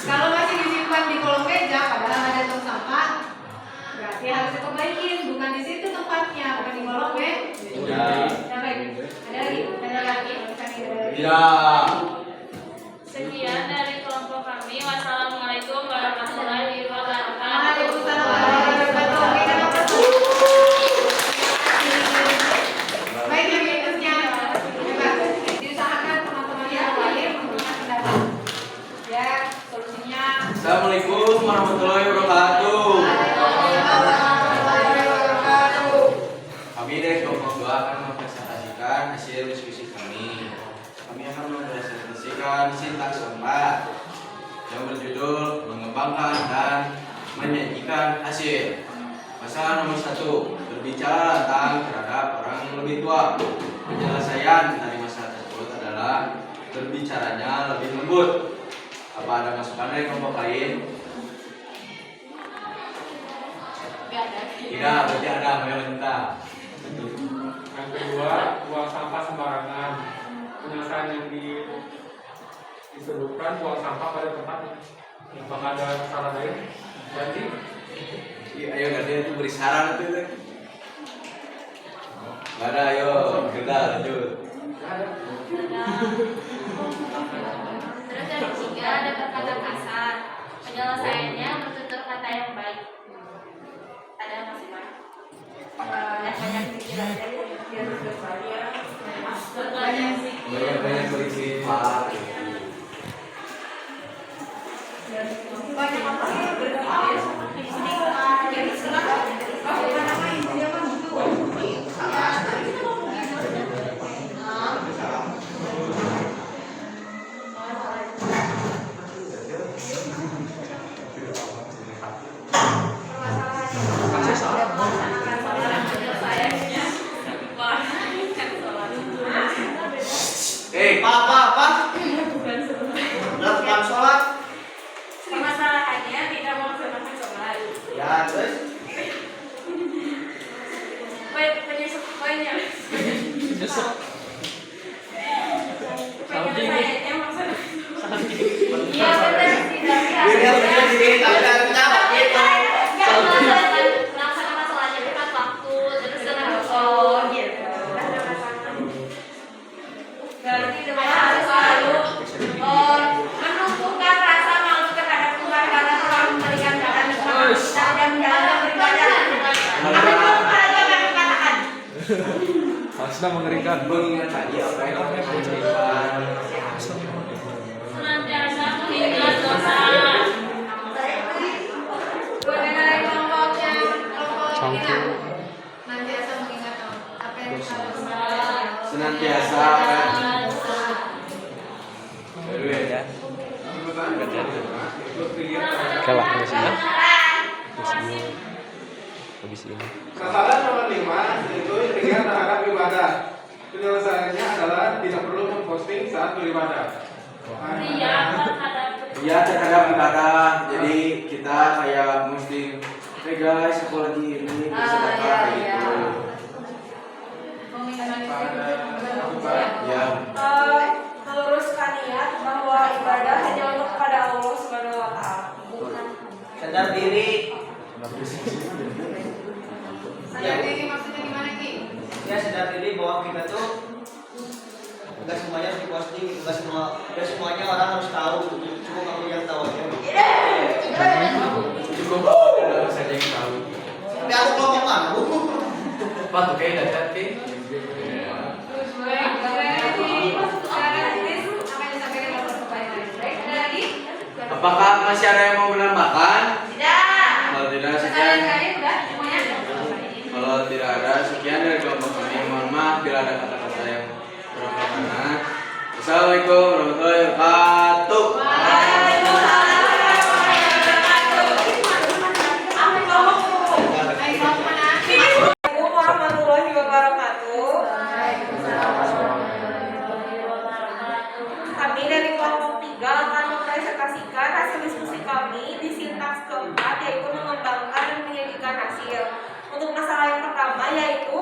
Kalau masih disimpan di kolong meja, padahal ada tong sampah, berarti harus dikembaliin, bukan di situ tempatnya, bukan di kolong meja. Ada lagi? Ada lagi? Tidak. Sekian dari kelompok kami. Wassalamualaikum warahmatullahi wabarakatuh. Waalaikumsalam warahmatullahi wabarakatuh. Oke, dapat satu. Baik, yang berikutnya, diusahakan teman-teman yang lain memberikan pendapat. Ya, solusinya. Assalamualaikum warahmatullahi wabarakatuh. Waalaikumsalam warahmatullahi wabarakatuh. Kami dari kelompok 2 akan mempresentasikan hasil diskusi kami. Kami akan mempresentasikan sintaks keempat yang berjudul mengembangkan dan menyajikan hasil. Masalah nomor 1, berbicara tentang terhadap orang yang lebih tua. Penyelesaian dari masalah tersebut adalah berbicaranya lebih lembut. Apa ada masukan dari kelompok lain? Tidak, berarti ada minta. Yang kedua, buang sampah sembarangan. Penyelesaian yang disebutkan buang sampah pada tempatnya. Apakah ada saran lain? Jadi, Iya, ayo ganti itu beri saran itu. Gak ada, ayo kita lanjut. Terus yang ketiga ada berkata kasar. Penyelesaiannya bertutur kata yang baik. Ada masukan? Banyak pikiran biar berkarya. Banyak berisi Pak. Banyak apa sih? Di sini jadi sekarang apa nama intinya kan gitu. Harusnya mengerikan. Mengingat tadi apa yang telah dilakukan. Senantiasa mengingat dosa. Mengenai kelompoknya, kelompok ini senantiasa mengingat apa yang kita lakukan. Senantiasa Kalah di sini. Habis ini. Masalah nomor 5 yaitu ringan terhadap ibadah. Penyelesaiannya adalah tidak perlu memposting saat beribadah. Ria terhadap ya terhadap ibadah. Jadi kita kayak mesti hey guys aku lagi ini bersedekah kayak gitu. Ya. Meluruskan niat bahwa ibadah hanya untuk kepada Allah Subhanahu wa taala. Sadar diri. Sadar diri maksudnya gimana Ki? Ya sadar diri bahwa kita tuh nggak semuanya harus diposting, nggak semuanya orang harus tahu. Cukup kamu yang tahu aja. Cukup ada saja yang tahu. Tapi aku ngomong malu. Apa tuh kayak dati? Apakah masih ada yang mau menambahkan? Tidak. Kalau tidak Sadar sekian. kali udah semuanya. Kalau tidak ada sekian dari kelompok kami. Mohon maaf bila ada kata-kata yang kurang berkenan. Assalamualaikum warahmatullahi wabarakatuh. Assalamualaikum warahmatullahi wabarakatuh. Kami dari kelompok 3 akan mempresentasikan hasil diskusi kami di sintaks keempat, yaitu mengembangkan dan menjadikan hasil. Untuk masalah yang pertama yaitu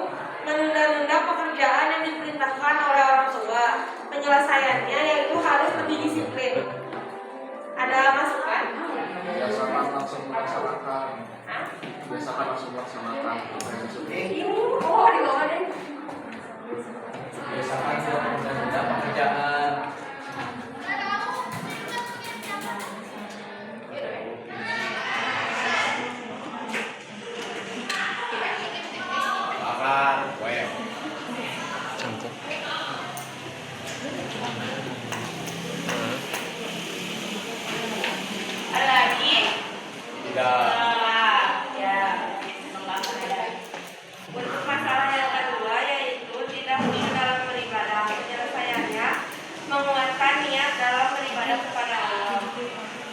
menunda-nunda pekerjaan yang diperintahkan oleh orang tua. Penyelesaiannya yaitu harus lebih disiplin. Ada masukan? Biasakan langsung melaksanakan. Hah? Biasakan langsung melaksanakan. Oh, di bawah deh. Biasakan sudah menunda pekerjaan. Contoh. ada lagi? Tidak. Ya, untuk masalah yang kedua yaitu tidak khusyuk dalam beribadah. Penyelesaiannya menguatkan niat dalam beribadah kepada Allah.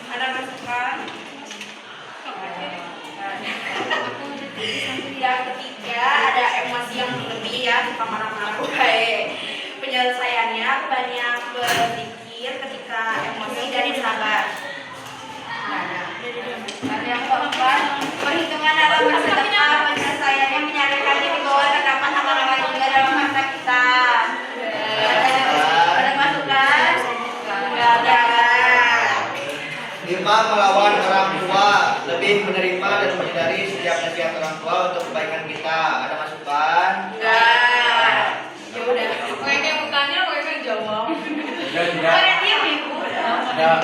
Ada masukan? Yang ketiga ada emosi yang berlebih ya, suka marah-marah baik. Penyelesaiannya banyak berpikir ketika emosi dan sabar. Dan yang keempat, perhitungan dalam bersedekah. Penyelesaiannya menyadarkan diri bahwa terdapat hak orang lain juga dalam harta kita. Ada masukan? Jangan. 5 melawan orang tua, lebih menerima dan menyadari setiap nasihat orang tua untuk kebaikan kita. Ada masukan? Enggak. Ya udah. Kayak bukannya lo yang jawab. Tidak. Kayak dia ibu. Tidak.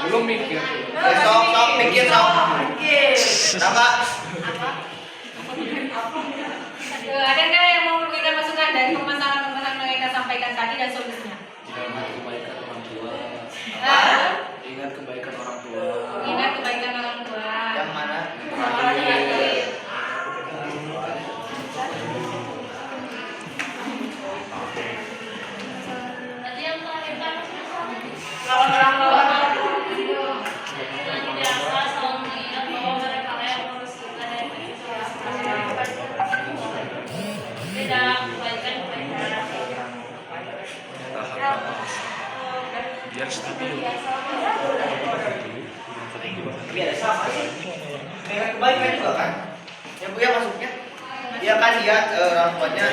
Belum mikir. Sok pikir sok. Apa? Ada nggak yang mau memberikan masukan dari permasalahan-permasalahan yang kita sampaikan tadi dan solusinya? Ingat kebaikan orang tua. Ingat kebaikan orang tua. Ingat kebaikan orang tua. Yang mana? Tadi yang terakhir kan Lawan orang tua. biasa selalu mengingat bahwa mereka yang mengurus kita dan tidak kebaikan. Biar stabil. Tapi ada sama sih. Kayak kebaikan juga kan? Yang punya masuknya. Dia kan lihat orang tuanya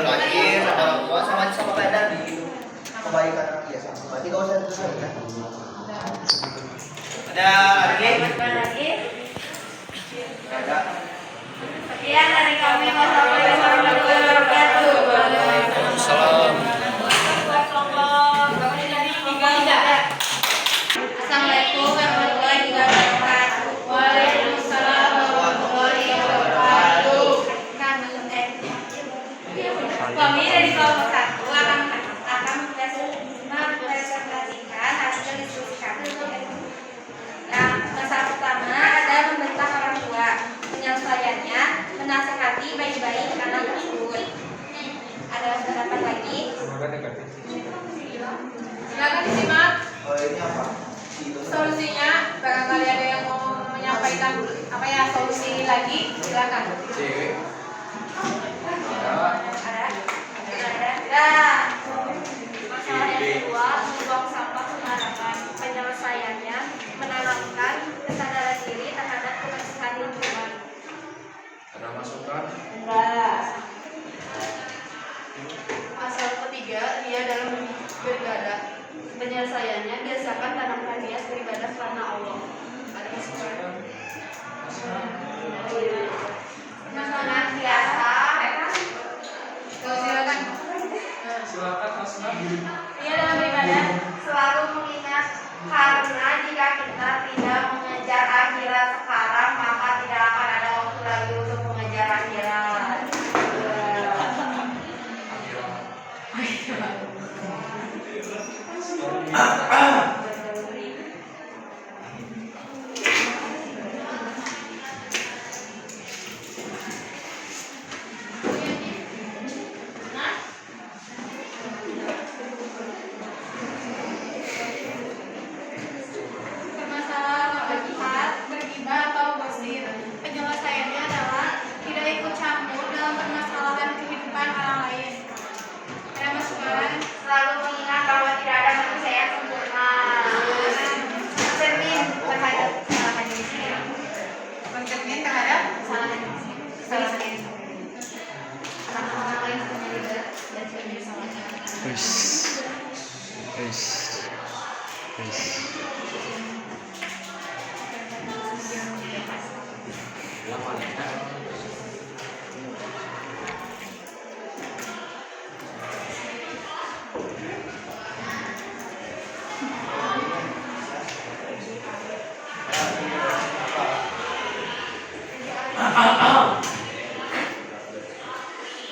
lahir sama orang tua sama kayak tadi gitu. Kebaikan dia sama. Berarti gak usah terus kan? Ada lagi? Ada. Sekian dari kami. Wassalamualaikum warahmatullahi wabarakatuh. Salam. Assalamualaikum warahmatullahi wabarakatuh. Waalaikumsalam warahmatullahi wabarakatuh. kita solusi lagi, silakan. Masalah yang kedua, membuang sampah sembarangan. Penyelesaiannya menanamkan kesadaran diri terhadap kebersihan lingkungan. Ada masukan? Enggak. Masalah ketiga, dia dalam beribadah. Penyelesaiannya biasakan tanamkan niat beribadah karena Allah. Ada masukan? Masalah biasa. Silakan. Silakan Asna. Dia dalam beribadah selalu mengingat karena jika kita tidak mengejar akhirat sekarang maka tidak akan ada waktu lagi untuk mengejar akhirat. Permasalahan bergibah atau gosip. Penyelesaiannya adalah tidak ikut campur dalam permasalahan kehidupan orang lain. Ada masukan? Selalu mengingat bahwa tidak ada manusia yang sempurna. Cermin terhadap kesalahan diri sendiri. Mencermin terhadap kesalahan diri sendiri. Kesalahan diri sendiri. Karena orang lain punya juga dan cermin salahnya.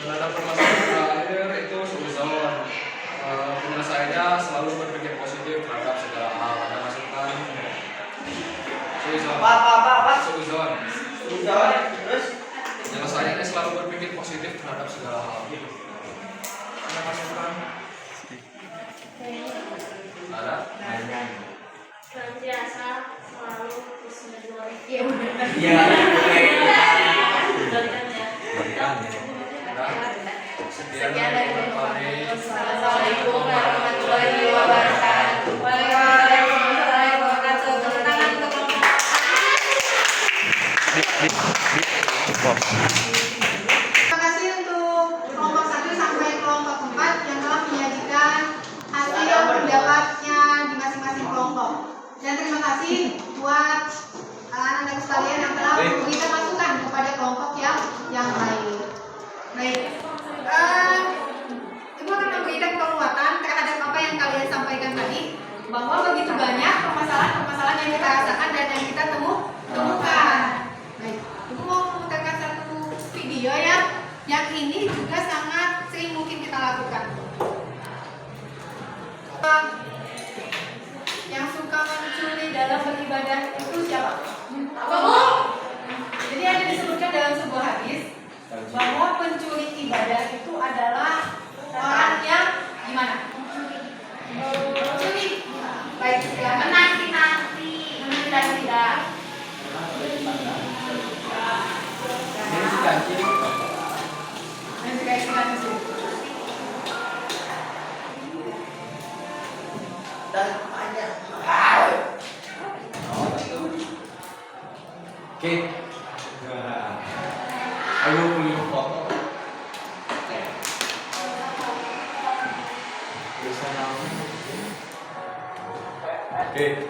Terhadap permasalahan terakhir itu suzon. Penyelesaiannya selalu berpikir positif terhadap segala hal. Ada masukan? Suzon. Apa? Suzon. Udah, terus Penyelesaiannya selalu berpikir positif terhadap segala hal. Ada masukan? Ada? Senantiasa selalu husnuzon. Iya. Sekian dari kami. Assalamualaikum warahmatullahi wabarakatuh. Waalaikumsalam warahmatullahi wabarakatuh. Tepuk tangan untuk kelompok. Terima kasih untuk kelompok 1 sampai kelompok 4 yang telah menyajikan hasil pendapatnya di masing-masing kelompok. Dan terima kasih buat anak-anak sekalian yang telah memberikan masukan kepada kelompok yang lain. Baik. Ibu akan memberikan penguatan terhadap apa yang kalian sampaikan tadi, bahwa begitu banyak permasalahan-permasalahan yang kita rasakan dan yang kita temukan. Baik, Ibu mau memutarkan satu video yang ini juga sangat sering mungkin kita lakukan. Yang suka mencuri dalam beribadah itu siapa? Jadi ada disebutkan dalam sebuah hadis bahwa pencuri ibadah itu adalah orang yang gimana? Mencuri. Baik, silakan. Menanti-nanti dan tidak. Oke. Ayo punya foto. Oke.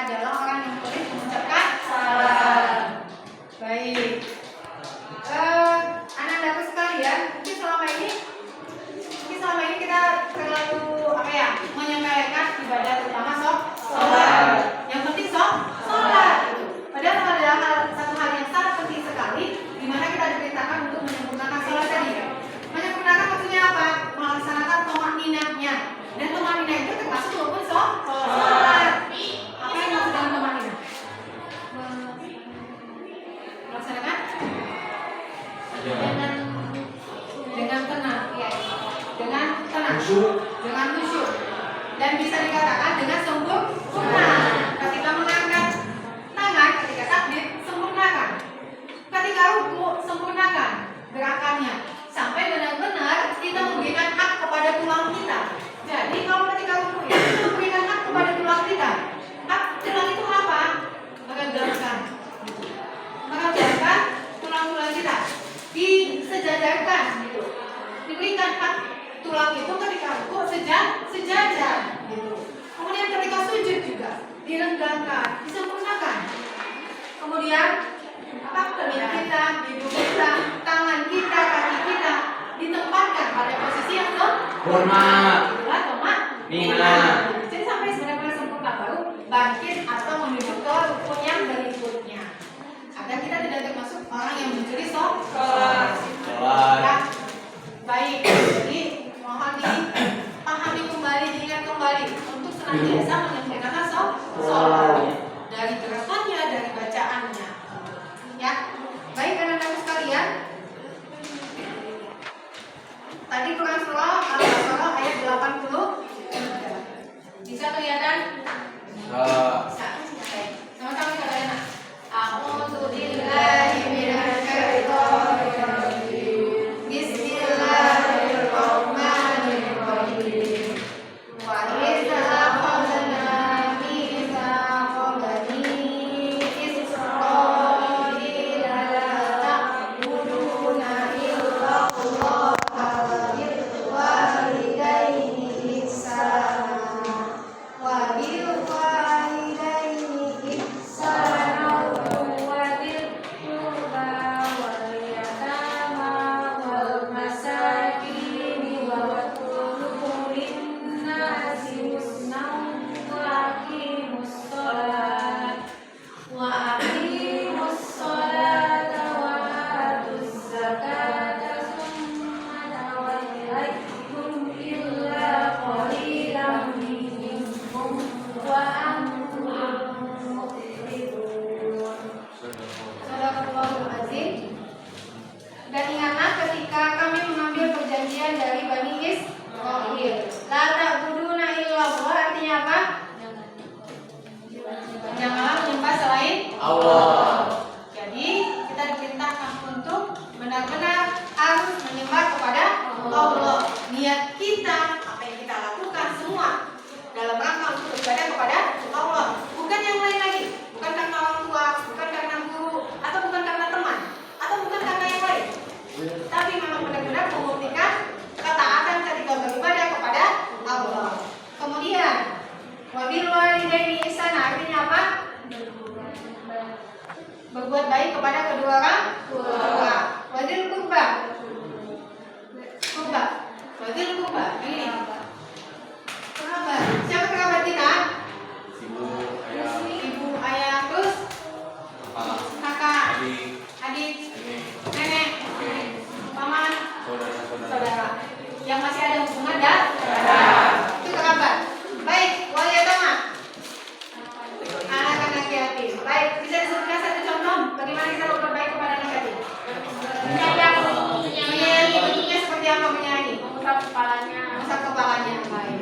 adalah orang yang sulit mengucapkan salam. Baik. Anak-anakku sekalian, mungkin selama ini kita terlalu menyepelekan ibadah, terutama sholat. Yang penting sholat. Padahal ada satu hal yang sangat penting sekali, di mana kita diperintahkan untuk menyempurnakan sholat tadi. Menyempurnakan maksudnya apa? Melaksanakan tomaninahnya. Dan tomaninah itu termasuk rukun sholat. Apa yang maksud dengan tomaninah? Melaksanakan dengan tenang, ya. Dengan tenang, dengan khusyuk, dan bisa dikatakan dengan sempurna. Ketika mengangkat tangan, ketika takbir, sempurnakan. Ketika ruku, sempurnakan gerakannya sampai benar-benar kita memberikan hak kepada tulang kita. Jadi kalau ketika ruku kita memberikan hak kepada tulang kita. Hak tulang itu apa? Menegakkan tulang-tulang kita, disejajarkan gitu. Diberikan hak tulang itu ketika ruku sejajar gitu. Kemudian ketika sujud juga direnggangkan, disempurnakan. Kemudian telinga kita, hidung kita, tangan kita, kaki kita ditempatkan pada posisi yang sempurna. Itulah tomaninah. Jadi sampai benar-benar sempurna baru bangkit atau menuju ke rukun yang berikutnya. Agar kita tidak termasuk orang yang mencuri sholat. Ya. Baik, jadi mohon dipahami kembali, diingat kembali untuk senantiasa menyempurnakan sholat dari gerakannya, dari bacaannya. Ya, baik anak-anak sekalian. Tadi Quran surah Al-Baqarah ayat 80. Bisa kelihatan? Bisa. Baik. Sama-sama kita lihat. A'udzu billahi minasy syaithanir rajim. Bismillahirrahmanirrahim. Wa idza akhadna mitsaqa bani Israila la ta'buduna illa Allah wa bil walidayni ihsana wa bil walidayni ihsana wa bil qurba wal yatama wal masakin wa qulu lin-nasi husnan wa aqimus shalah wa atuz zakata summa tawallaytum illa qalilan minkum wa antum mu'ridun. Sadaqallahul azim. Dan ingatlah ketika kami mengambil perjanjian dari Bani Israil, la ta'buduna illallah, artinya apa? Janganlah menyembah selain Allah. Jadi kita diperintahkan untuk benar-benar harus menyembah kepada Allah. Niat kita, apa yang kita lakukan semua dalam rangka untuk beribadah kepada Allah, bukan yang lain lagi, bukan karena orang tua, bukan karena guru, atau bukan karena teman, atau bukan karena yang lain, tapi memang benar-benar membuktikan ketaatan ketika beribadah kepada Allah. Kemudian wabil walidaini ihsana, artinya apa? Berbuat baik kepada kedua orang tua. Wadil kurba, wadil kurba, ini kerabat. Siapa kerabat kita? Ibu, ayah, terus kakak, adik, nenek, paman, saudara. Yang masih ada hubungan itu kerabat. Baik, wal yatama, anak-anak yatim. Baik, bisa disebutkan satu contoh bagaimana kita berbuat baik kepada anak yatim? Menyayangi, bentuknya seperti apa menyayangi? Mengusap kepalanya. Baik.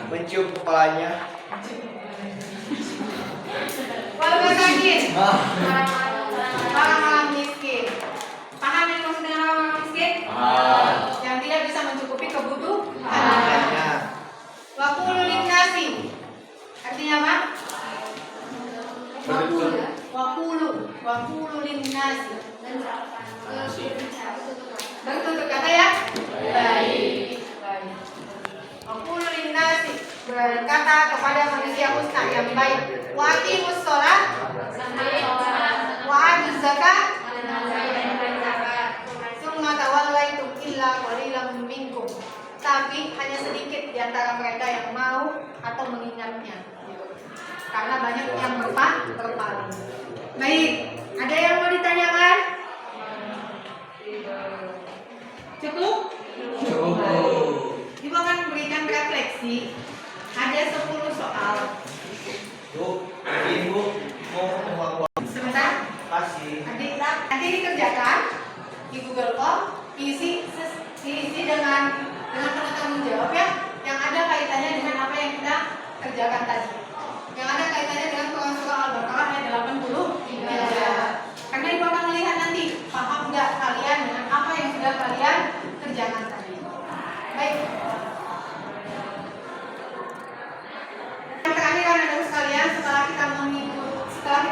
Mencium kepalanya. Walau masakin, orang-orang miskin. Paham yang maksud dengan orang-orang miskin? Yang tidak bisa mencukupi kebutuhannya. Waqulu linnasi, artinya apa? Waqulu linnasi. Bertutur kata ya? Baik. Waqulu linnasi, berkata kepada manusia husna, yang baik. Wa aqimus shalah wa atuz zakat summa tawallaitum illa qalilan minkum. Tapi hanya sedikit di antara mereka yang mau atau mengingatnya. Karena banyak yang berpaling. Baik, ada yang mau ditanyakan? Cukup? Ibu akan memberikan refleksi. Ada 10 soal. Ibu mau Sebentar. kasih. Nanti dikerjakan di Google Form, diisi dengan tanggung jawab ya, yang ada kaitannya dengan apa yang kita kerjakan tadi. Yang ada kaitannya dengan surah Al-Baqarah ayat 83. Karena ibu akan melihat nanti paham nggak kalian dengan apa yang sudah kalian kerjakan tadi. Baik. Yang terakhir anak-anak sekalian, setelah kita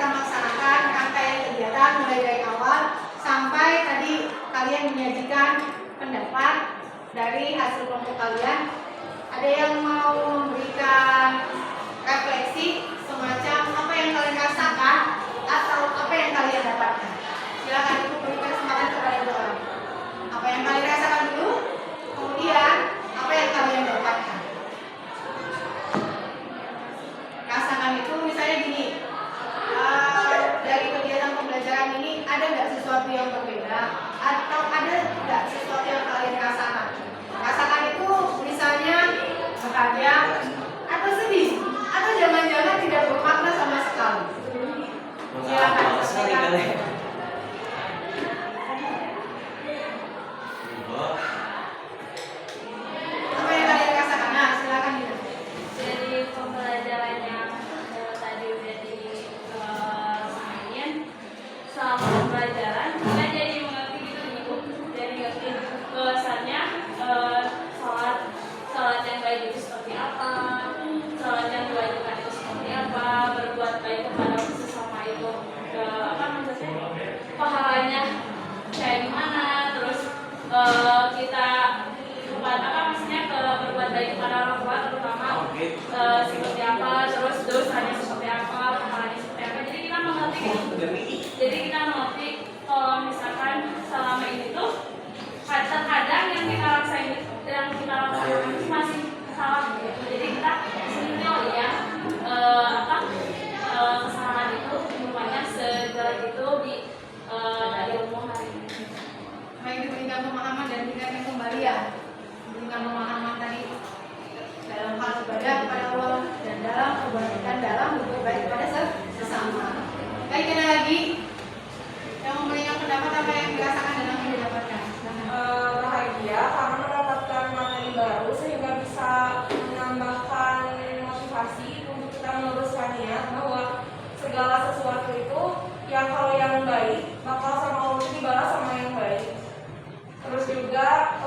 melaksanakan rangkaian kegiatan mulai dari awal sampai tadi kalian menyajikan pendapat dari hasil kelompok kalian, ada yang mau memberikan refleksi semacam apa yang kalian rasakan atau apa yang kalian dapatkan? Silakan ibu berikan kesempatan kepada dua orang. Apa yang kalian rasakan dulu, kemudian apa yang kalian dapatkan. Rasakan itu misalnya gini, dari kegiatan pembelajaran ini ada nggak sesuatu yang berbeda atau ada nggak sesuatu yang kalian rasakan? Rasakan itu misalnya bahagia atau sedih atau jangan-jangan tidak bermakna sama sekali. Silakan sampaikan. Apa yang kalian rasakan? Nah, silakan Dina. Dari pembelajaran yang tadi udah disampaikan, selama pembelajaran kita jadi mengerti gitu nih Bu, jadi ngerti bahwasannya salat yang baik itu seperti apa, salat yang diwajibkan itu seperti apa, berbuat baik kepada sesama itu apa maksudnya pahalanya kayak gimana, terus kita kepada apa maksudnya berbuat baik kepada orang tua terutama seperti apa, terus dosanya seperti apa, pahalanya seperti apa. Jadi kita mengerti gitu. Jadi kita mengerti kalau misalkan selama ini tuh kadang yang kita rasain itu masih salah gitu. Jadi kita disini oh ya kesalahan itu rupanya segala itu di ilmu hari ini. Baik, diberikan pemahaman dan diberikan kembalian, diberikan pemahaman tadi dalam hal ibadah kepada Allah dan dalam berbuat baik kepada sesama. Baik, ada lagi yang memberikan pendapat apa yang dirasakan dan apa yang didapatkan? Bahagia karena mendapatkan materi baru sehingga bisa menambahkan motivasi untuk kita meluruskan niat bahwa segala sesuatu itu yang kalau yang baik bakal sama Allah dibalas sama yang baik. Terus juga